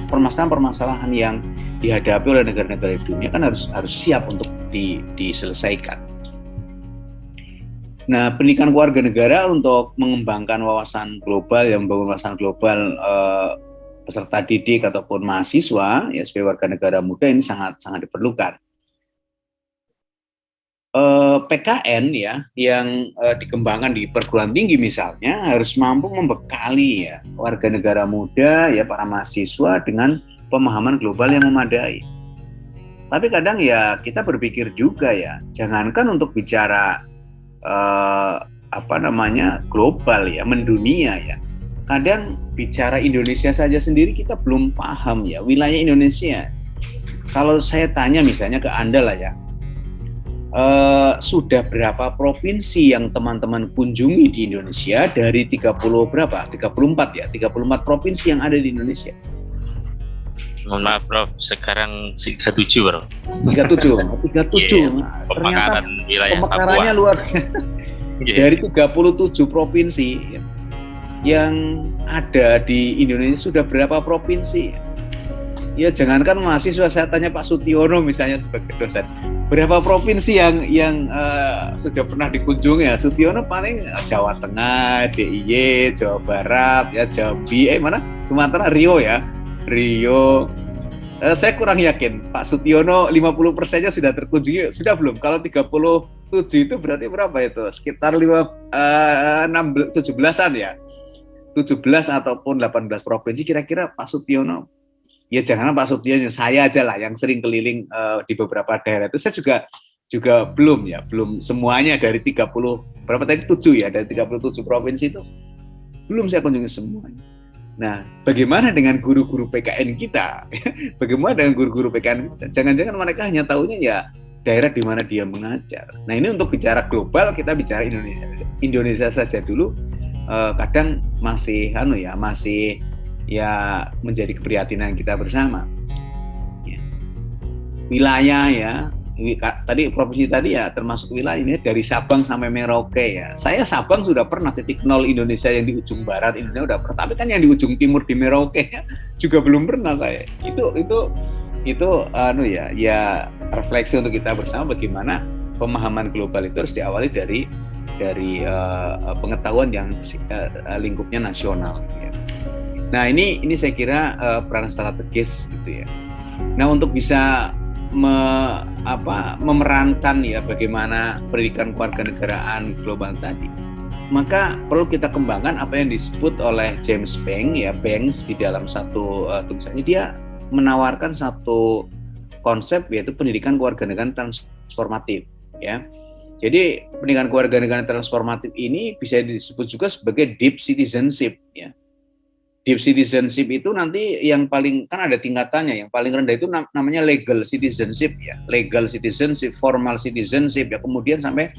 permasalahan-permasalahan yang dihadapi oleh negara-negara di dunia kan harus siap untuk diselesaikan. Nah, pendidikan kewarganegaraan untuk mengembangkan wawasan global, yang membangun wawasan global peserta didik ataupun mahasiswa ya sebagai warga negara muda ini sangat diperlukan. PKN ya yang dikembangkan di perguruan tinggi misalnya harus mampu membekali ya warga negara muda ya para mahasiswa dengan pemahaman global yang memadai. Tapi kadang ya kita berpikir juga ya, jangankan untuk bicara global ya, mendunia ya. Kadang bicara Indonesia saja sendiri kita belum paham ya, wilayah Indonesia. Kalau saya tanya misalnya ke Anda lah ya, sudah berapa provinsi yang teman-teman kunjungi di Indonesia dari 34 provinsi yang ada di Indonesia? Mohon maaf Prof, sekarang 37 Bro. 37. Yeah, ternyata pemekarannya luar biasa. Dari 37 provinsi yang ada di Indonesia sudah berapa provinsi? Ya jangankan mahasiswa, saya tanya Pak Sutiono misalnya sebagai dosen, berapa provinsi yang sudah pernah dikunjungi ya? Sutiono paling Jawa Tengah, DIY, Jawa Barat, ya Jambi, Sumatera, Riau ya, Riau, Saya kurang yakin Pak Sutiono 50%-nya sudah terkunjungi, sudah belum? Kalau 37 itu berarti berapa itu? Sekitar 17-an ya? 17 ataupun 18 provinsi kira-kira Pak Sutiono. Ya jangan Pak Sutiono, saya aja lah yang sering keliling di beberapa daerah itu. Saya juga belum semuanya dari 30 berapa tadi 7 ya, dari 37 provinsi itu belum saya kunjungi semuanya. Nah, bagaimana dengan guru-guru PKN kita? Bagaimana dengan guru-guru PKN kita? Jangan-jangan mereka hanya tahunya ya daerah di mana dia mengajar. Nah, ini untuk bicara global, kita bicara Indonesia saja dulu. Kadang masih masih menjadi keprihatinan kita bersama. Ya. Wilayah ya, tadi provinsi tadi ya termasuk wilayah ini dari Sabang sampai Merauke ya. Saya Sabang sudah pernah, titik nol Indonesia yang di ujung barat Indonesia udah pernah, tapi kan yang di ujung timur di Merauke ya, juga belum pernah saya. Itu refleksi untuk kita bersama bagaimana pemahaman global itu harus diawali dari pengetahuan yang lingkupnya nasional. Ya. Nah ini saya kira peran strategis gitu ya. Nah untuk bisa memerankan ya bagaimana pendidikan kewarganegaraan global tadi, maka perlu kita kembangkan apa yang disebut oleh James Banks di dalam satu tulisannya. Dia menawarkan satu konsep yaitu pendidikan kewarganegaraan transformatif ya. Jadi pendidikan kewarganegaraan transformatif ini bisa disebut juga sebagai deep citizenship ya. Deep citizenship itu nanti yang paling, kan ada tingkatannya, yang paling rendah itu namanya legal citizenship ya, legal citizenship, formal citizenship ya, kemudian sampai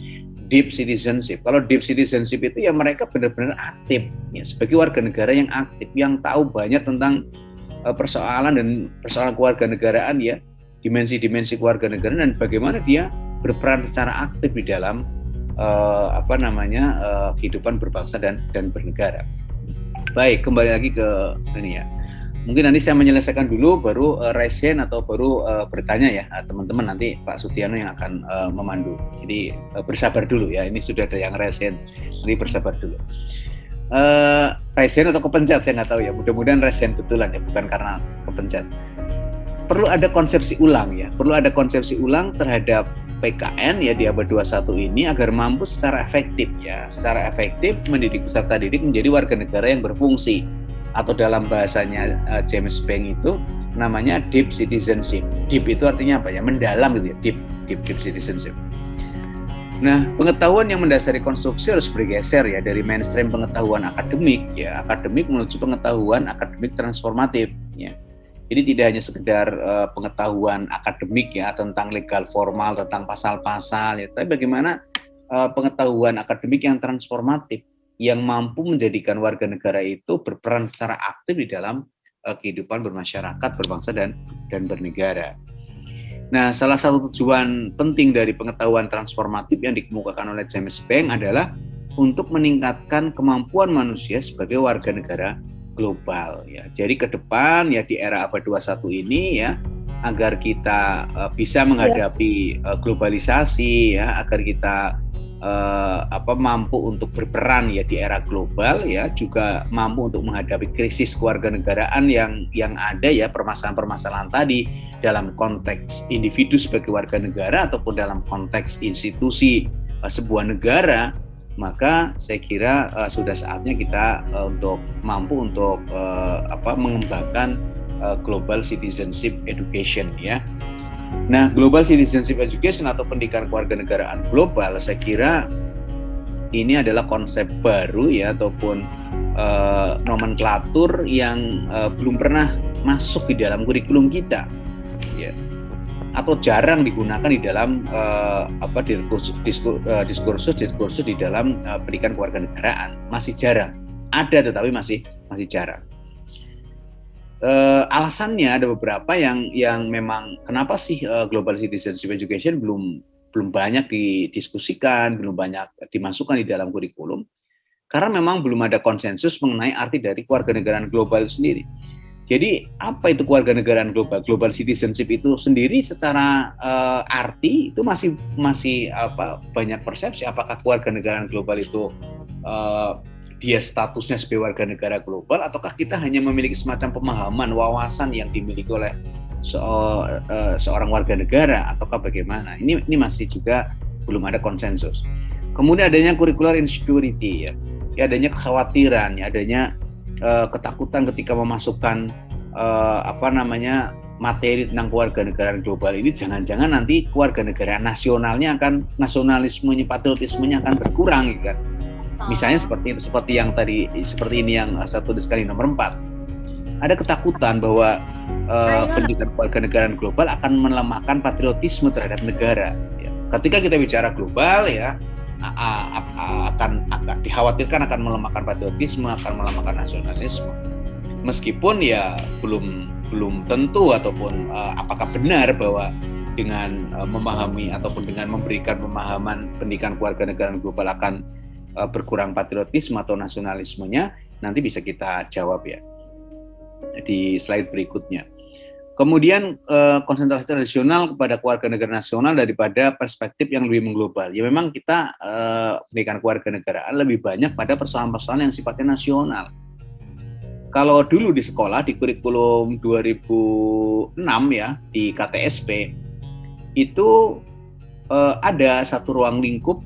deep citizenship. Kalau deep citizenship itu ya mereka benar-benar aktif ya, sebagai warga negara yang aktif, yang tahu banyak tentang persoalan kewarganegaraan ya, dimensi-dimensi kewarganegaraan dan bagaimana dia berperan secara aktif di dalam kehidupan berbangsa dan bernegara. Baik, kembali lagi ke ini ya. Mungkin nanti saya menyelesaikan dulu, baru raise hand atau baru bertanya ya teman-teman, nanti Pak Sutiono yang akan memandu. Jadi bersabar dulu ya, ini sudah ada yang raise hand, jadi bersabar dulu. Raise hand atau kepencet saya nggak tahu ya, mudah-mudahan raise hand betulan ya, bukan karena kepencet. Perlu ada konsepsi ulang ya, perlu ada konsepsi ulang terhadap PKN ya di abad 21 ini agar mampu secara efektif mendidik peserta didik menjadi warga negara yang berfungsi, atau dalam bahasanya James Banks itu namanya deep citizenship. Deep itu artinya apa ya? Mendalam gitu ya, deep citizenship. Nah, pengetahuan yang mendasari konstruksi harus bergeser ya dari mainstream pengetahuan akademik menuju pengetahuan akademik transformatif ya. Jadi tidak hanya sekedar pengetahuan akademik ya tentang legal formal, tentang pasal-pasal ya, tapi bagaimana pengetahuan akademik yang transformatif, yang mampu menjadikan warga negara itu berperan secara aktif di dalam kehidupan bermasyarakat, berbangsa dan bernegara. Nah, salah satu tujuan penting dari pengetahuan transformatif yang dikemukakan oleh James Banks adalah untuk meningkatkan kemampuan manusia sebagai warga negara global ya. Jadi ke depan ya di era abad 21 ini ya, agar kita bisa menghadapi globalisasi ya, agar kita mampu untuk berperan ya di era global ya, juga mampu untuk menghadapi krisis kewarganegaraan yang ada ya, permasalahan-permasalahan tadi dalam konteks individu sebagai warga negara ataupun dalam konteks institusi sebuah negara. Maka saya kira sudah saatnya kita mampu untuk mengembangkan global citizenship education ya. Nah, global citizenship education atau pendidikan kewarganegaraan global, saya kira ini adalah konsep baru ya, ataupun nomenklatur yang belum pernah masuk di dalam kurikulum kita ya, atau jarang digunakan di dalam diskursus di dalam pendidikan kewarganegaraan. Masih jarang, ada tetapi masih jarang. Alasannya ada beberapa yang memang kenapa sih global citizenship education belum banyak didiskusikan, belum banyak dimasukkan di dalam kurikulum, karena memang belum ada konsensus mengenai arti dari kewarganegaraan global itu sendiri. Jadi apa itu kewarganegaraan global? Global citizenship itu sendiri secara arti itu masih banyak persepsi. Apakah kewarganegaraan global itu dia statusnya sebagai warga negara global, ataukah kita hanya memiliki semacam pemahaman, wawasan yang dimiliki oleh seorang warga negara, ataukah bagaimana? Ini masih juga belum ada konsensus. Kemudian adanya curricular insecurity, ya adanya kekhawatiran, ya adanya ketakutan ketika memasukkan materi tentang kewarganegaraan global ini, jangan-jangan nanti kewarganegaraan nasionalnya akan, nasionalismenya, patriotismenya akan berkurang, gitu kan? Misalnya seperti yang tadi, seperti ini yang saya tuliskan di nomor 4. Ada ketakutan bahwa pendidikan kewarganegaraan global akan melemahkan patriotisme terhadap negara. Ya. Ketika kita bicara global, ya akan dikhawatirkan akan melemahkan patriotisme, akan melemahkan nasionalisme. Meskipun ya belum tentu ataupun apakah benar bahwa dengan memahami ataupun dengan memberikan pemahaman pendidikan kewarganegaraan global akan berkurang patriotisme atau nasionalismenya, nanti bisa kita jawab ya di slide berikutnya. Kemudian konsentrasi tradisional kepada kewarganegaraan nasional daripada perspektif yang lebih mengglobal. Ya memang kita pendidikan kewarganegaraan lebih banyak pada persoalan-persoalan yang sifatnya nasional. Kalau dulu di sekolah di kurikulum 2006 ya di KTSP itu ada satu ruang lingkup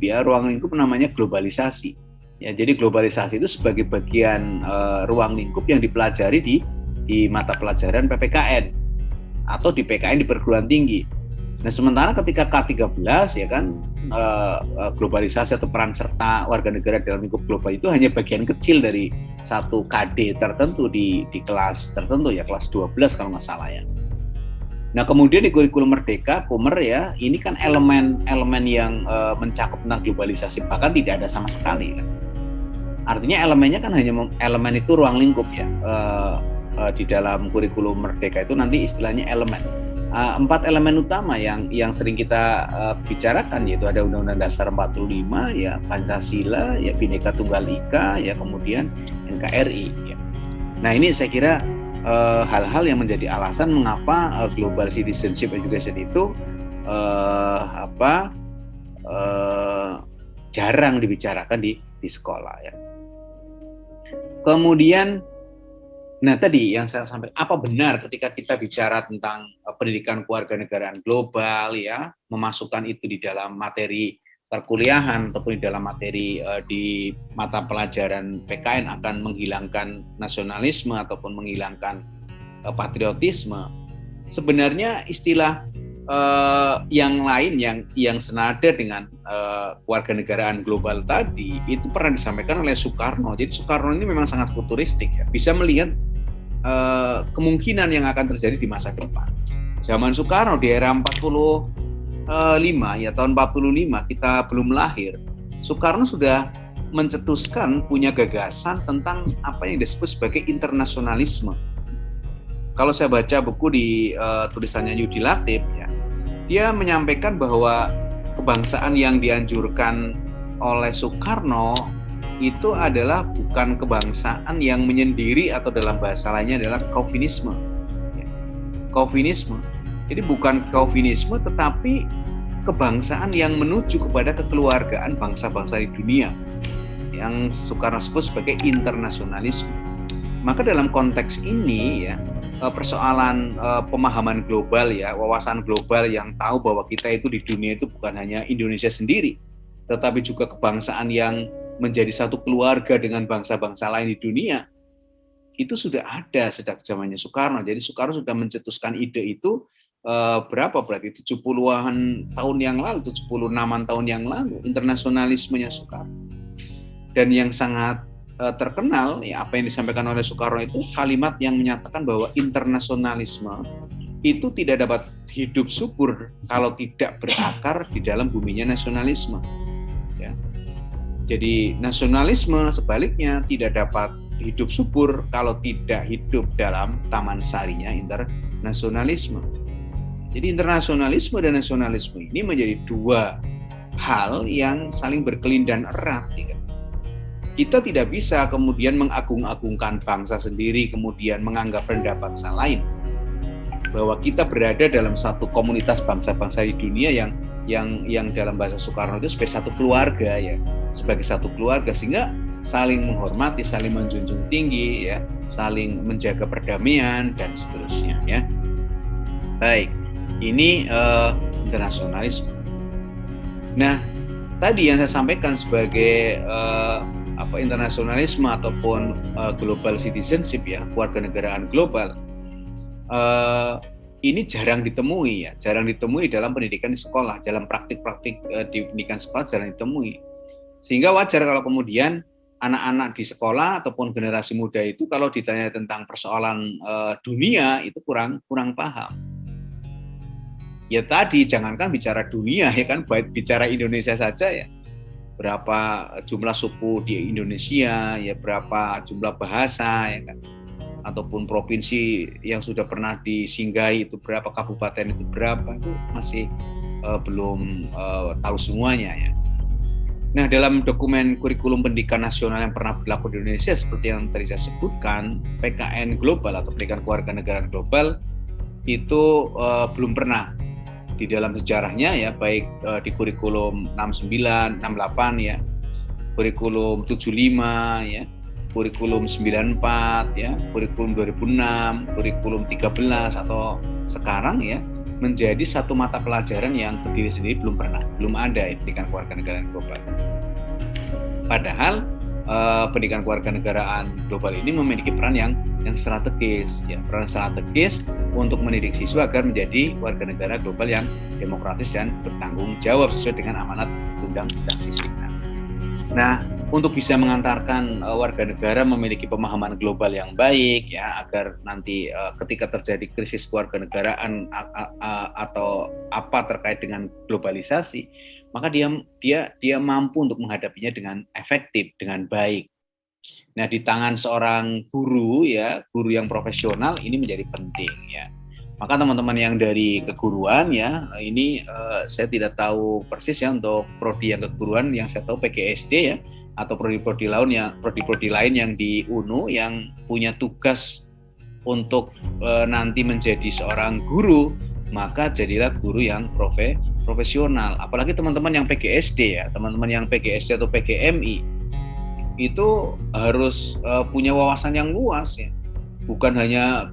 namanya globalisasi. Ya, jadi globalisasi itu sebagai bagian ruang lingkup yang dipelajari di mata pelajaran PPKN atau di PKN di perguruan tinggi. Nah, sementara ketika K13 ya kan globalisasi atau peran serta warga negara dalam lingkup global itu hanya bagian kecil dari satu KD tertentu di kelas tertentu ya, kelas 12 kalau nggak salah ya. Nah, kemudian di kurikulum Merdeka, Kumer ya, ini kan elemen-elemen yang mencakup tentang globalisasi bahkan tidak ada sama sekali. Kan? Artinya elemennya kan hanya elemen itu ruang lingkup ya. Di dalam kurikulum Merdeka itu nanti istilahnya elemen. 4 elemen utama yang sering kita bicarakan yaitu ada Undang-Undang Dasar 45 ya, Pancasila ya, Bhinneka Tunggal Ika ya, kemudian NKRI ya. Nah, ini saya kira hal-hal yang menjadi alasan mengapa global citizenship education itu jarang dibicarakan di sekolah ya. Kemudian, nah tadi yang saya sampaikan, apa benar ketika kita bicara tentang pendidikan kewarganegaraan global ya, memasukkan itu di dalam materi perkuliahan ataupun di dalam materi di mata pelajaran PKN akan menghilangkan nasionalisme ataupun menghilangkan patriotisme. Sebenarnya istilah yang lain yang senada dengan kewarganegaraan global tadi itu pernah disampaikan oleh Soekarno. Jadi Soekarno ini memang sangat futuristik ya, bisa melihat kemungkinan yang akan terjadi di masa depan. Zaman Soekarno di era 45 ya, tahun 45 kita belum lahir, Soekarno sudah mencetuskan punya gagasan tentang apa yang disebut sebagai internasionalisme. Kalau saya baca buku di tulisannya Yudi Latif ya, dia menyampaikan bahwa kebangsaan yang dianjurkan oleh Soekarno itu adalah bukan kebangsaan yang menyendiri atau dalam bahasa lainnya adalah Calvinisme. Calvinisme. Jadi bukan Calvinisme tetapi kebangsaan yang menuju kepada kekeluargaan bangsa-bangsa di dunia yang Soekarno sebut sebagai internasionalisme. Maka dalam konteks ini ya, persoalan pemahaman global ya, wawasan global yang tahu bahwa kita itu di dunia itu bukan hanya Indonesia sendiri, tetapi juga kebangsaan yang menjadi satu keluarga dengan bangsa-bangsa lain di dunia, itu sudah ada sejak zamannya Soekarno. Jadi Soekarno sudah mencetuskan ide itu berapa berarti 70-an tahun yang lalu, 76-an tahun yang lalu, internasionalismenya Soekarno. Dan yang sangat terkenal ya apa yang disampaikan oleh Soekarno itu kalimat yang menyatakan bahwa internasionalisme itu tidak dapat hidup subur kalau tidak berakar di dalam buminya nasionalisme. Ya. Jadi nasionalisme sebaliknya tidak dapat hidup subur kalau tidak hidup dalam taman sarinya internasionalisme. Jadi internasionalisme dan nasionalisme ini menjadi dua hal yang saling berkelindan erat. Ya. Kita tidak bisa kemudian mengagung-agungkan bangsa sendiri, kemudian menganggap rendah bangsa lain. Bahwa kita berada dalam satu komunitas bangsa-bangsa di dunia yang dalam bahasa Soekarno itu sebagai satu keluarga ya, sebagai satu keluarga, sehingga saling menghormati, saling menjunjung tinggi, ya, saling menjaga perdamaian dan seterusnya, ya. Baik, ini internasionalisme. Nah, tadi yang saya sampaikan sebagai internasionalisme ataupun global citizenship, ya, kewarganegaraan global, ini jarang ditemui, ya, jarang ditemui dalam pendidikan di sekolah, dalam praktik-praktik di pendidikan sekolah jarang ditemui. Sehingga wajar kalau kemudian anak-anak di sekolah ataupun generasi muda itu kalau ditanya tentang persoalan dunia itu kurang paham. Ya tadi, jangankan bicara dunia, ya kan, baik bicara Indonesia saja, ya, berapa jumlah suku di Indonesia, ya, berapa jumlah bahasa, ya kan, ataupun provinsi yang sudah pernah disinggahi itu berapa, kabupaten itu berapa, itu masih belum tahu semuanya, ya. Nah, dalam dokumen kurikulum pendidikan nasional yang pernah berlaku di Indonesia seperti yang tadi saya sebutkan, PKN global atau pendidikan kewarganegaraan global itu belum pernah di dalam sejarahnya, ya, baik di kurikulum 69, 68, ya, kurikulum 75, ya, kurikulum 94, ya, kurikulum 2006, kurikulum 13 atau sekarang, ya, menjadi satu mata pelajaran yang berdiri sendiri belum ada, ya, pendidikan kewarganegaraan global. Padahal pendidikan kewarganegaraan global ini memiliki peran yang strategis, ya, peran strategis untuk mendidik siswa agar menjadi warga negara global yang demokratis dan bertanggung jawab sesuai dengan amanat Undang-Undang Sisdiknas. Nah, untuk bisa mengantarkan warga negara memiliki pemahaman global yang baik, ya, agar nanti ketika terjadi krisis kewarganegaraan atau apa terkait dengan globalisasi, maka dia mampu untuk menghadapinya dengan efektif, dengan baik. Nah, di tangan seorang guru, ya, guru yang profesional ini menjadi penting, ya. Maka teman-teman yang dari keguruan, ya, ini saya tidak tahu persis, ya, untuk prodi yang keguruan, yang saya tahu PGSD, ya, atau prodi-prodi lain yang di UNU yang punya tugas untuk nanti menjadi seorang guru, maka jadilah guru yang profesional. Apalagi teman-teman yang PGSD, ya, teman-teman yang PGSD atau PGMI itu harus punya wawasan yang luas, ya, bukan hanya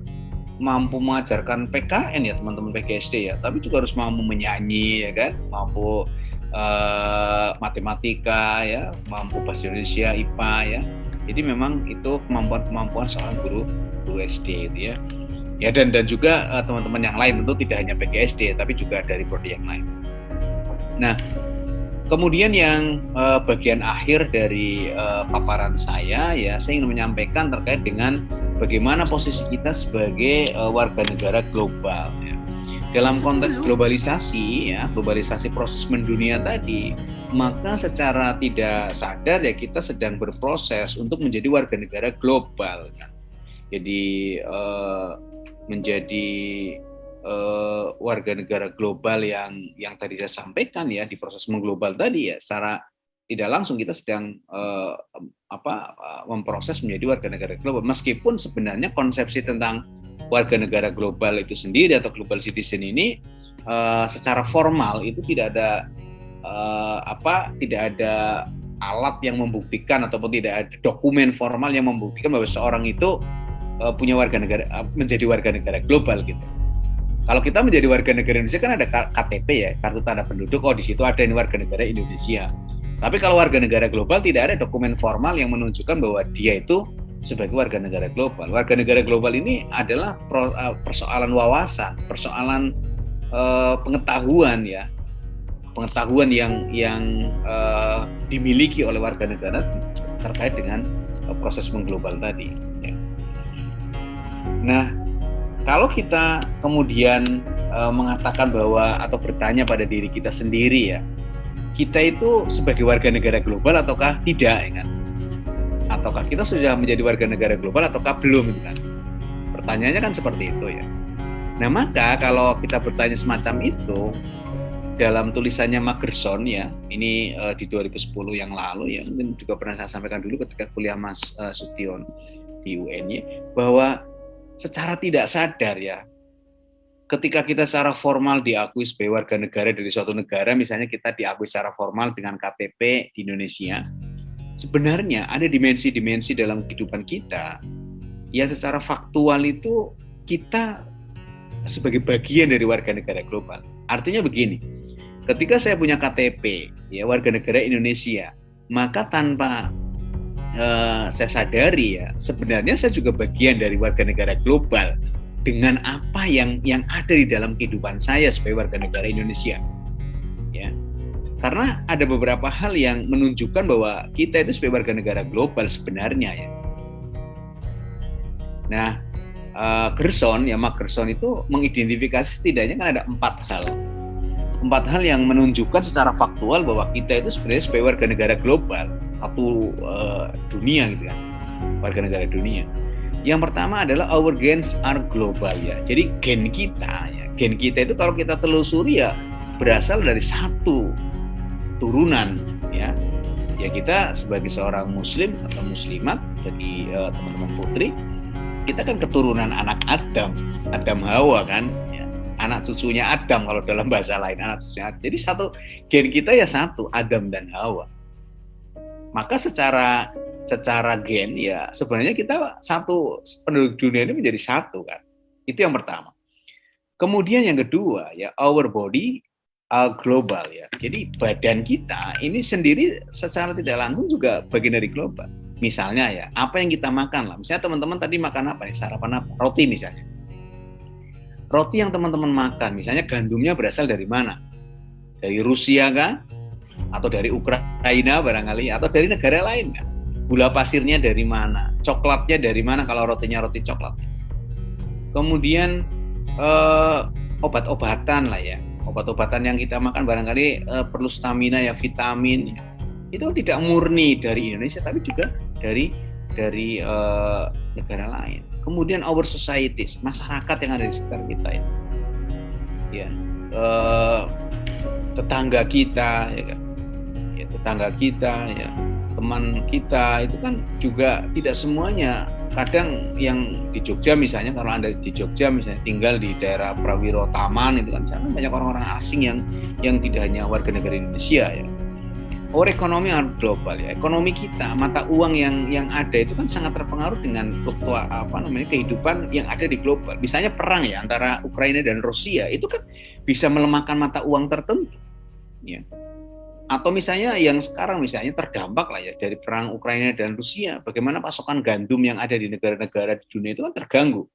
mampu mengajarkan PKN, ya, teman-teman PGSD, ya, tapi juga harus mampu menyanyi, ya kan, mampu matematika, ya, mampu bahasa Indonesia, IPA, ya. Jadi memang itu kemampuan seorang guru SD, itu, ya. Ya, dan juga teman-teman yang lain tentu tidak hanya PGSD tapi juga dari prodi yang lain. Nah, kemudian yang bagian akhir dari paparan saya, ya, saya ingin menyampaikan terkait dengan bagaimana posisi kita sebagai warga negara global, ya. Dalam konteks globalisasi, ya, globalisasi proses mendunia tadi, maka secara tidak sadar, ya, kita sedang berproses untuk menjadi warga negara global, kan. Jadi menjadi warga negara global yang tadi saya sampaikan, ya, di proses mengglobal tadi, ya, secara tidak langsung kita sedang memproses menjadi warga negara global, meskipun sebenarnya konsepsi tentang warga negara global itu sendiri atau global citizen ini secara formal itu tidak ada alat yang membuktikan ataupun tidak ada dokumen formal yang membuktikan bahwa seorang itu punya menjadi warga negara global, gitu. Kalau kita menjadi warga negara Indonesia kan ada KTP, ya, kartu tanda penduduk. Oh, di situ ada ini warga negara Indonesia. Tapi kalau warga negara global tidak ada dokumen formal yang menunjukkan bahwa dia itu sebagai warga negara global. Warga negara global ini adalah persoalan wawasan, persoalan pengetahuan, ya, pengetahuan yang dimiliki oleh warga negara terkait dengan proses mengglobal tadi, ya. Nah, kalau kita kemudian mengatakan bahwa atau bertanya pada diri kita sendiri, ya, kita itu sebagai warga negara global ataukah tidak, ya kan? Ataukah kita sudah menjadi warga negara global ataukah belum, gitu kan? Pertanyaannya kan seperti itu, ya. Nah, maka kalau kita bertanya semacam itu dalam tulisannya Magerson, ya, ini di 2010 yang lalu, ya, mungkin juga pernah saya sampaikan dulu ketika kuliah Mas Sution di UN, ya, bahwa secara tidak sadar, ya, ketika kita secara formal diakui sebagai warga negara dari suatu negara, misalnya kita diakui secara formal dengan KTP di Indonesia, sebenarnya ada dimensi-dimensi dalam kehidupan kita yang secara faktual itu kita sebagai bagian dari warga negara global. Artinya begini, ketika saya punya KTP ya warga negara Indonesia, maka tanpa saya sadari ya sebenarnya saya juga bagian dari warga negara global dengan apa yang ada di dalam kehidupan saya sebagai warga negara Indonesia. Ya. Karena ada beberapa hal yang menunjukkan bahwa kita itu sebagai warga negara global sebenarnya ya. Nah, Gerson ya, Mark Gerson itu mengidentifikasi setidaknya kan ada 4 hal yang menunjukkan secara faktual bahwa kita itu sebenarnya sebagai warga negara global, satu dunia gitu kan, warga negara dunia. Yang pertama adalah our gens are global ya. Jadi gen kita itu kalau kita telusuri ya berasal dari satu turunan ya. Ya kita sebagai seorang muslim atau muslimat, jadi teman-teman putri, kita kan keturunan anak Adam Hawa kan, ya. Anak cucunya Adam kalau dalam bahasa lain, anak cucunya Adam. Jadi satu gen kita ya satu, Adam dan Hawa. Maka secara gen ya sebenarnya kita satu, penduduk dunia ini menjadi satu kan. Itu yang pertama. Kemudian yang kedua ya our body are global ya. Jadi badan kita ini sendiri secara tidak langsung juga bagian dari global. Misalnya ya, apa yang kita makan lah. Misalnya teman-teman tadi makan apa nih? Sarapan apa? Roti misalnya. Roti yang teman-teman makan, misalnya gandumnya berasal dari mana? Dari Rusia kah? Atau dari Ukraina barangkali? Atau dari negara lain kah? Gula pasirnya dari mana? Coklatnya dari mana kalau rotinya roti coklat? Kemudian obat-obatan lah ya. Obat-obatan yang kita makan barangkali perlu stamina ya, vitamin. Itu tidak murni dari Indonesia, tapi juga dari negara lain. Kemudian our societies, masyarakat yang ada di sekitar kita itu, ya, tetangga kita, ya, teman kita itu kan juga tidak semuanya. Kadang yang di Jogja misalnya, kalau Anda di Jogja misalnya tinggal di daerah Prawiro Taman itu kan sana banyak orang-orang asing yang tidak hanya warga negara Indonesia ya. Our economy are global ya. Ekonomi kita, mata uang yang ada itu kan sangat terpengaruh dengan kehidupan yang ada di global. Misalnya perang ya antara Ukraina dan Rusia itu kan bisa melemahkan mata uang tertentu. Ya. Atau misalnya yang sekarang misalnya terdampak lah ya dari perang Ukraina dan Rusia, bagaimana pasokan gandum yang ada di negara-negara di dunia itu kan terganggu.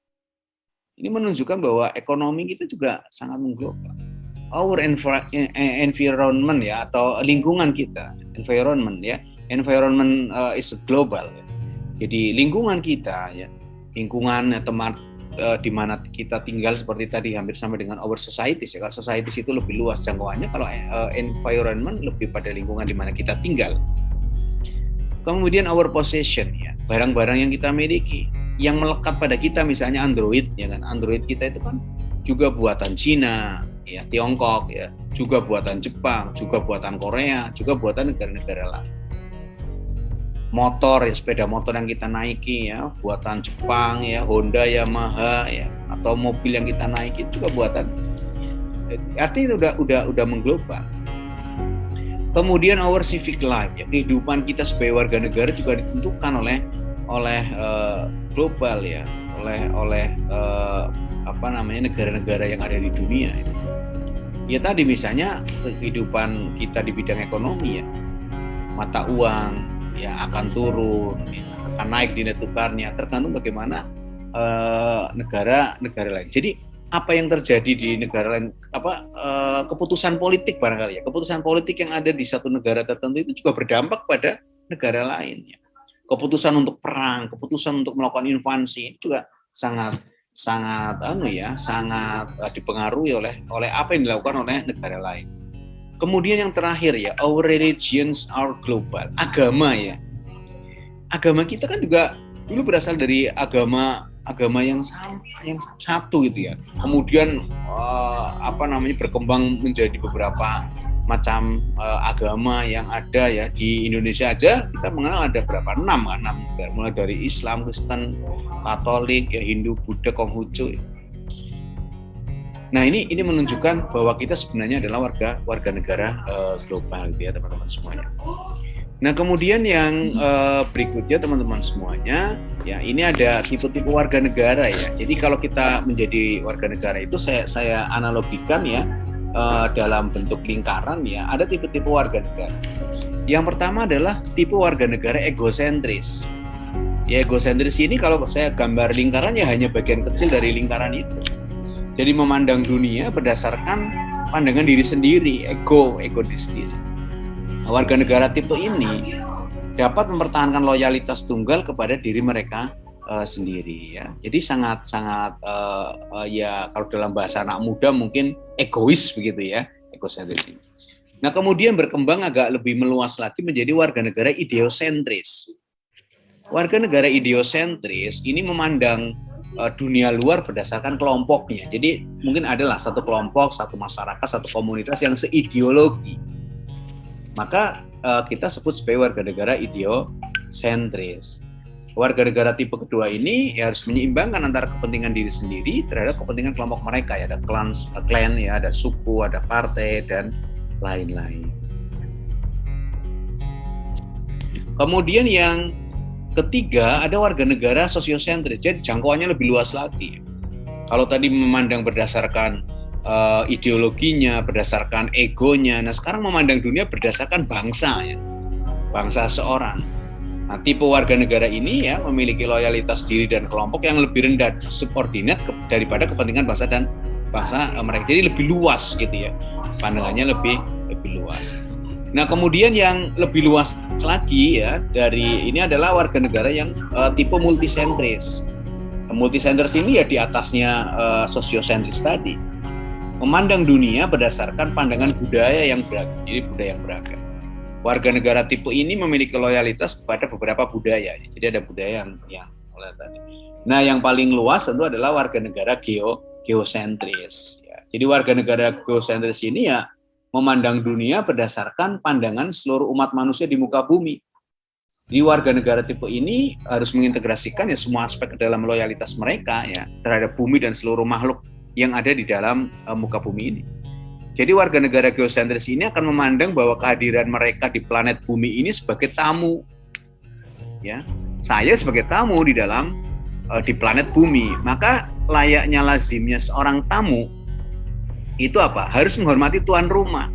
Ini menunjukkan bahwa ekonomi kita juga sangat mengglobal. Our environment ya, atau lingkungan kita, environment is global ya. Jadi lingkungan kita ya, lingkungan tempat di mana kita tinggal seperti tadi hampir sama dengan our societies ya. Kalau societies itu lebih luas jangkauannya, kalau environment lebih pada lingkungan di mana kita tinggal. Kemudian our possession ya, barang-barang yang kita miliki, yang melekat pada kita, misalnya Android ya kan. Android kita itu kan juga buatan Cina, ya, Tiongkok ya, juga buatan Jepang, juga buatan Korea, juga buatan negara-negara lain. Motor ya, sepeda motor yang kita naiki ya, buatan Jepang ya, Honda, Yamaha ya, atau mobil yang kita naiki juga buatan. Artinya itu udah mengglobal. Kemudian our civic life ya, kehidupan kita sebagai warga negara juga ditentukan oleh global ya, oleh negara-negara yang ada di dunia. Ya tadi misalnya kehidupan kita di bidang ekonomi ya, mata uang ya akan turun, ya, akan naik nilai tukarnya, tergantung bagaimana negara-negara lain. Jadi apa yang terjadi di negara lain, keputusan politik barangkali ya, keputusan politik yang ada di satu negara tertentu itu juga berdampak pada negara lain. Ya. Keputusan untuk perang, keputusan untuk melakukan invasi juga sangat dipengaruhi oleh apa yang dilakukan oleh negara lain. Kemudian yang terakhir ya, our religions are global. Agama ya. Agama kita kan juga dulu berasal dari agama yang satu gitu ya. Kemudian berkembang menjadi beberapa macam agama yang ada ya. Di Indonesia aja kita mengenal ada berapa? 6 mulai dari Islam, Kristen, Katolik, ya, Hindu, Buddha, Konghucu. Nah ini menunjukkan bahwa kita sebenarnya adalah warga negara global gitu ya teman-teman semuanya. Nah, kemudian yang berikutnya teman-teman semuanya, ya ini ada tipe-tipe warga negara ya. Jadi kalau kita menjadi warga negara itu saya analogikan ya dalam bentuk lingkaran ya, ada tipe-tipe warga negara. Yang pertama adalah tipe warga negara egosentris. Ya, egosentris ini kalau saya gambar lingkaran ya hanya bagian kecil dari lingkaran itu. Jadi memandang dunia berdasarkan pandangan diri sendiri, ego diri sendiri. Warga negara tipe ini dapat mempertahankan loyalitas tunggal kepada diri mereka sendiri ya. Jadi sangat ya kalau dalam bahasa anak muda mungkin egois begitu ya, egosentris ini. Nah, kemudian berkembang agak lebih meluas lagi menjadi warga negara ideosentris. Warga negara ideosentris ini memandang dunia luar berdasarkan kelompoknya. Jadi mungkin adalah satu kelompok, satu masyarakat, satu komunitas yang seideologi. Maka kita sebut sebagai warga negara ideosentris. Warga negara tipe kedua ini ya harus menyeimbangkan antara kepentingan diri sendiri terhadap kepentingan kelompok mereka. Ya, ada klan, ya, ada suku, ada partai, dan lain-lain. Kemudian yang ketiga ada warga negara sosiosentris. Jadi jangkauannya lebih luas lagi. Kalau tadi memandang berdasarkan ideologinya, berdasarkan egonya. Nah, sekarang memandang dunia berdasarkan bangsa ya. Bangsa seorang. Nah, tipe warga negara ini ya memiliki loyalitas diri dan kelompok yang lebih rendah, subordinat daripada kepentingan bangsa dan bangsa mereka. Jadi lebih luas gitu ya. Pandangannya lebih luas. Nah, kemudian yang lebih luas lagi ya dari ini adalah warga negara yang tipe multisentris. Multisentris ini ya di atasnya sosiosentris tadi. Memandang dunia berdasarkan pandangan budaya yang beragam. Jadi budaya yang beragam. Warga negara tipe ini memiliki loyalitas kepada beberapa budaya. Jadi ada budaya yang tadi. Nah, yang paling luas tentu adalah warga negara geosentris. Ya. Jadi warga negara geosentris ini ya memandang dunia berdasarkan pandangan seluruh umat manusia di muka bumi. Di warga negara tipe ini harus mengintegrasikan ya semua aspek ke dalam loyalitas mereka ya terhadap bumi dan seluruh makhluk yang ada di dalam muka bumi ini. Jadi warga negara geosentris ini akan memandang bahwa kehadiran mereka di planet bumi ini sebagai tamu. Ya, saya sebagai tamu di dalam di planet bumi. Maka layaknya lazimnya seorang tamu itu apa? Harus menghormati tuan rumah.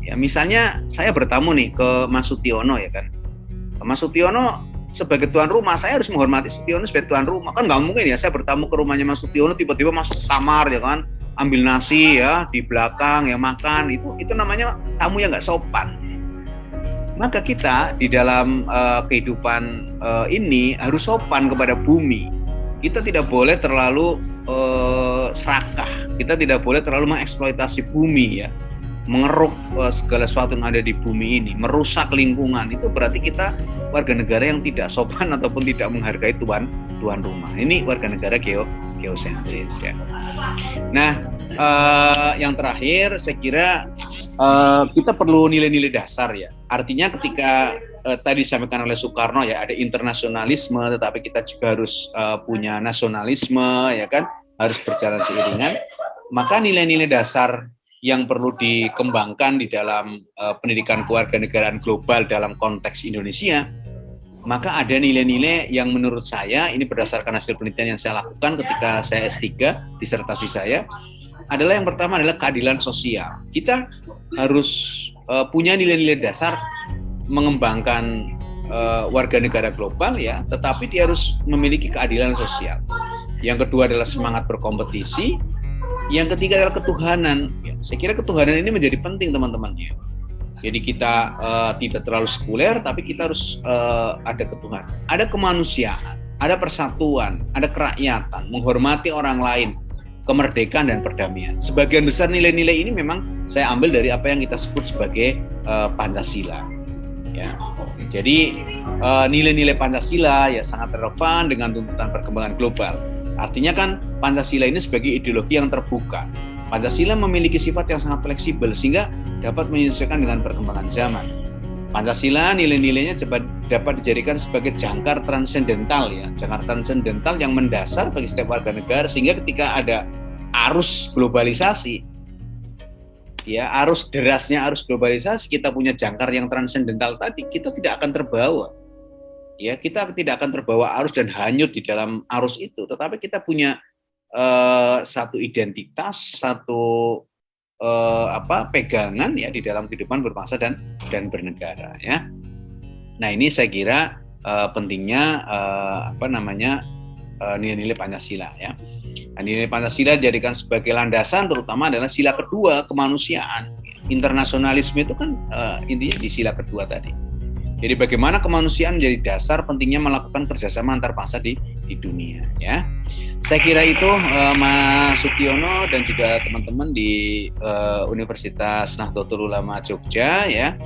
Ya, misalnya saya bertamu nih ke Mas Sutiono ya kan. Mas Sutiono sebagai tuan rumah, saya harus menghormati Sutiono sebagai tuan rumah. Kan nggak mungkin ya saya bertamu ke rumahnya Mas Sutiono tiba-tiba masuk kamar ya kan, ambil nasi ya di belakang ya makan, itu namanya tamu yang nggak sopan. Maka kita di dalam kehidupan ini harus sopan kepada bumi. Kita tidak boleh terlalu serakah, kita tidak boleh terlalu mengeksploitasi bumi ya, mengeruk segala sesuatu yang ada di bumi ini, merusak lingkungan. Itu berarti kita warga negara yang tidak sopan ataupun tidak menghargai tuan rumah. Ini warga negara geosentris ya. Nah, yang terakhir saya kira kita perlu nilai-nilai dasar ya. Artinya ketika tadi disampaikan oleh Soekarno ya ada internasionalisme, tetapi kita juga harus punya nasionalisme ya kan, harus berjalan seiringan. Maka nilai-nilai dasar yang perlu dikembangkan di dalam pendidikan kewarganegaraan global dalam konteks Indonesia, maka ada nilai-nilai yang menurut saya, ini berdasarkan hasil penelitian yang saya lakukan ketika saya S3, disertasi saya, adalah yang pertama adalah keadilan sosial. Kita harus punya nilai-nilai dasar mengembangkan warga negara global ya, tetapi dia harus memiliki keadilan sosial. Yang kedua adalah semangat berkompetisi. Yang ketiga adalah ketuhanan. Ya, saya kira ketuhanan ini menjadi penting teman-teman ya. Jadi kita tidak terlalu sekuler, tapi kita harus ada ketuhanan, ada kemanusiaan, ada persatuan, ada kerakyatan, menghormati orang lain, kemerdekaan dan perdamaian. Sebagian besar nilai-nilai ini memang saya ambil dari apa yang kita sebut sebagai Pancasila. Ya, jadi nilai-nilai Pancasila ya sangat relevan dengan tuntutan perkembangan global. Artinya kan Pancasila ini sebagai ideologi yang terbuka. Pancasila memiliki sifat yang sangat fleksibel sehingga dapat menyesuaikan dengan perkembangan zaman. Pancasila nilai-nilainya dapat dijadikan sebagai jangkar transendental ya, jangkar transendental yang mendasar bagi setiap warga negara sehingga ketika ada arus globalisasi ya arus derasnya arus globalisasi, kita punya jangkar yang transendental tadi, kita tidak akan terbawa. Ya, kita tidak akan terbawa arus dan hanyut di dalam arus itu, tetapi kita punya satu identitas, satu pegangan ya di dalam kehidupan berbangsa dan bernegara ya. Nah, ini saya kira pentingnya nilai-nilai Pancasila ya. Nah, nilai Pancasila dijadikan sebagai landasan terutama adalah sila kedua, kemanusiaan. Internasionalisme itu kan intinya di sila kedua tadi. Jadi bagaimana kemanusiaan menjadi dasar pentingnya melakukan kerjasama antar bangsa di dunia ya. Saya kira itu Mas Sutyono dan juga teman-teman di Universitas Nahdlatul Ulama Jogja ya.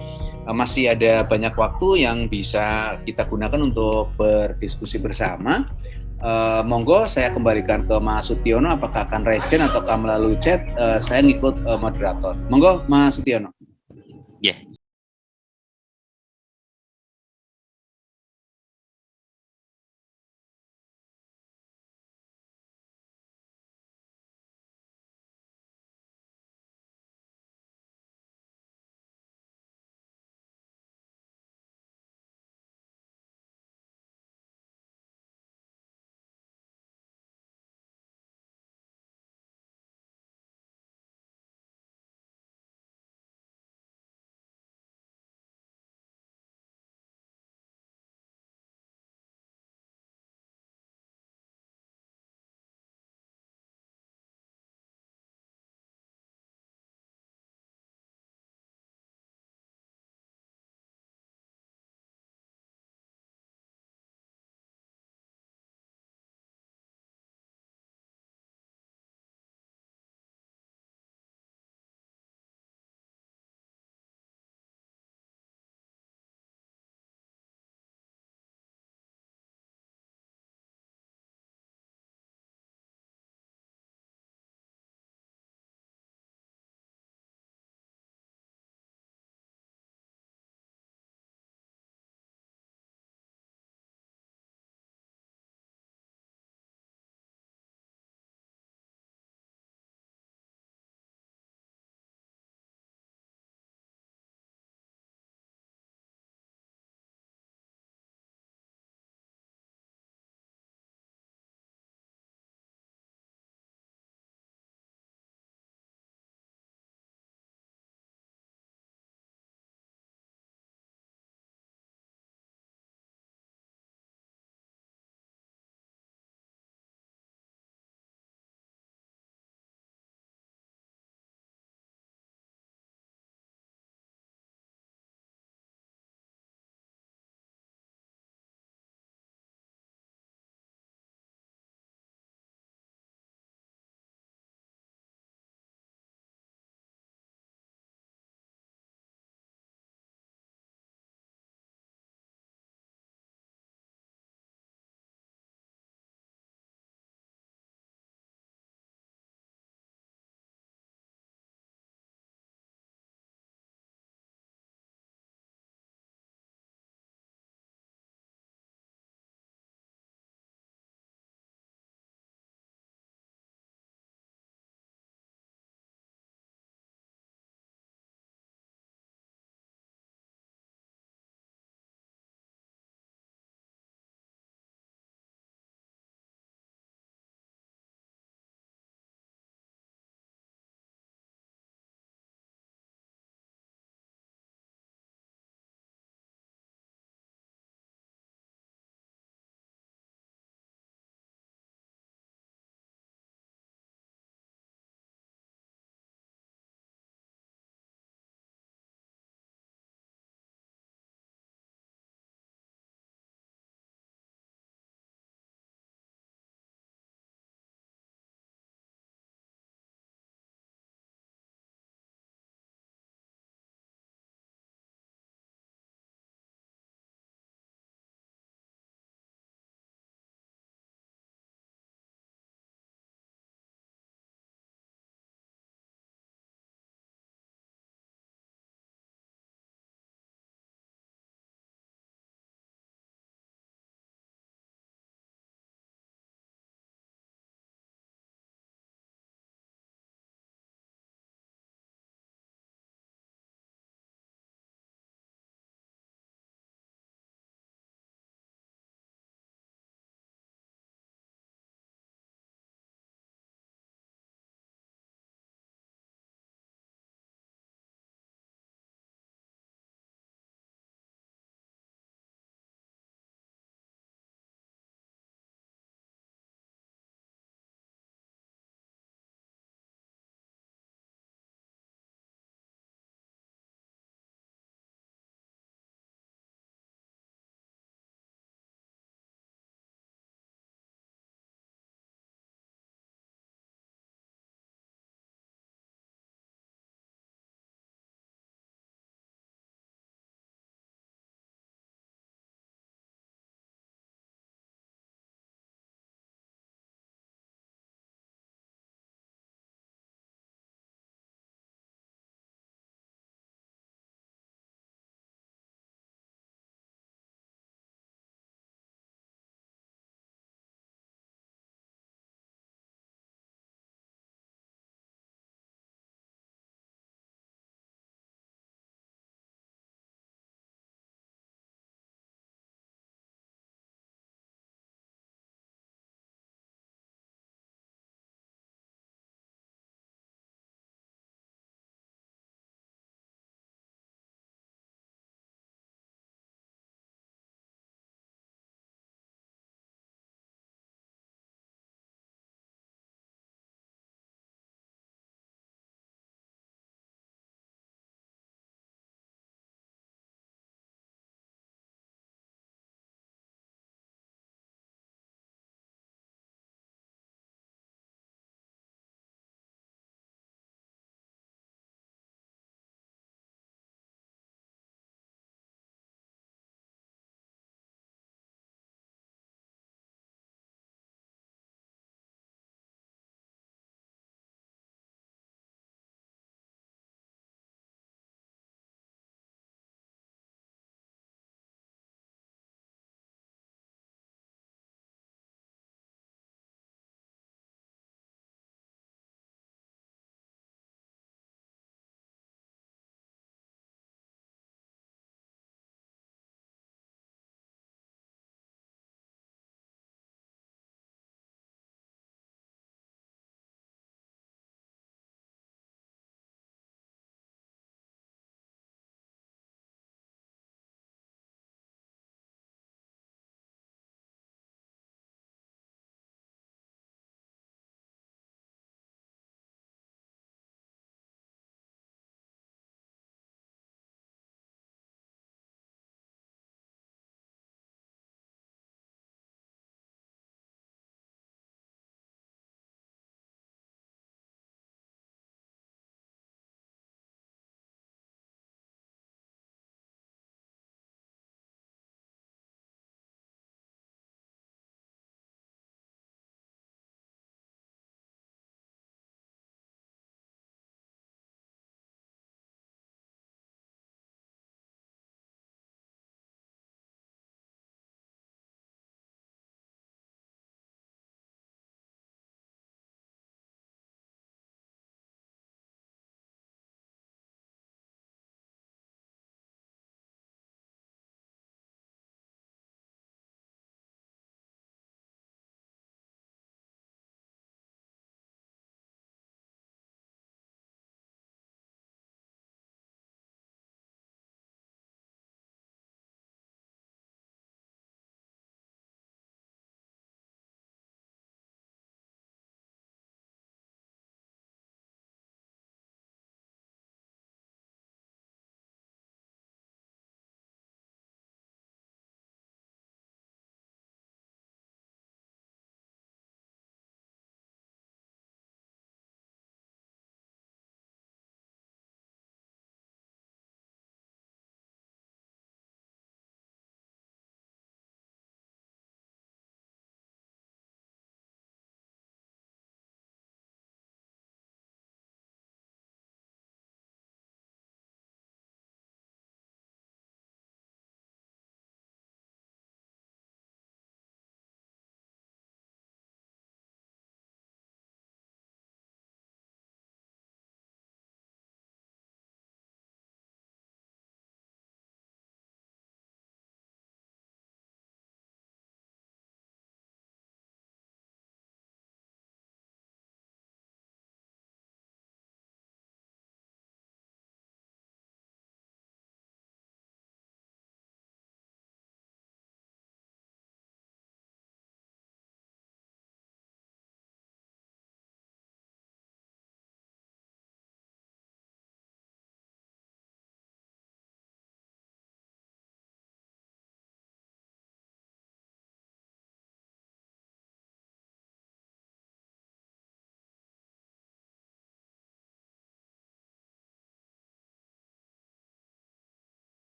Masih ada banyak waktu yang bisa kita gunakan untuk berdiskusi bersama. Monggo saya kembalikan ke Mas Sutyono, apakah akan raise hand ataukah melalui chat. Saya ngikut moderator. Monggo Mas Sutyono. Ya,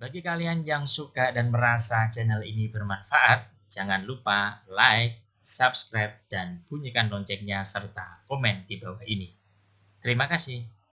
Bagi kalian yang suka dan merasa channel ini bermanfaat, jangan lupa like, subscribe, dan bunyikan loncengnya serta komen di bawah ini. Terima kasih.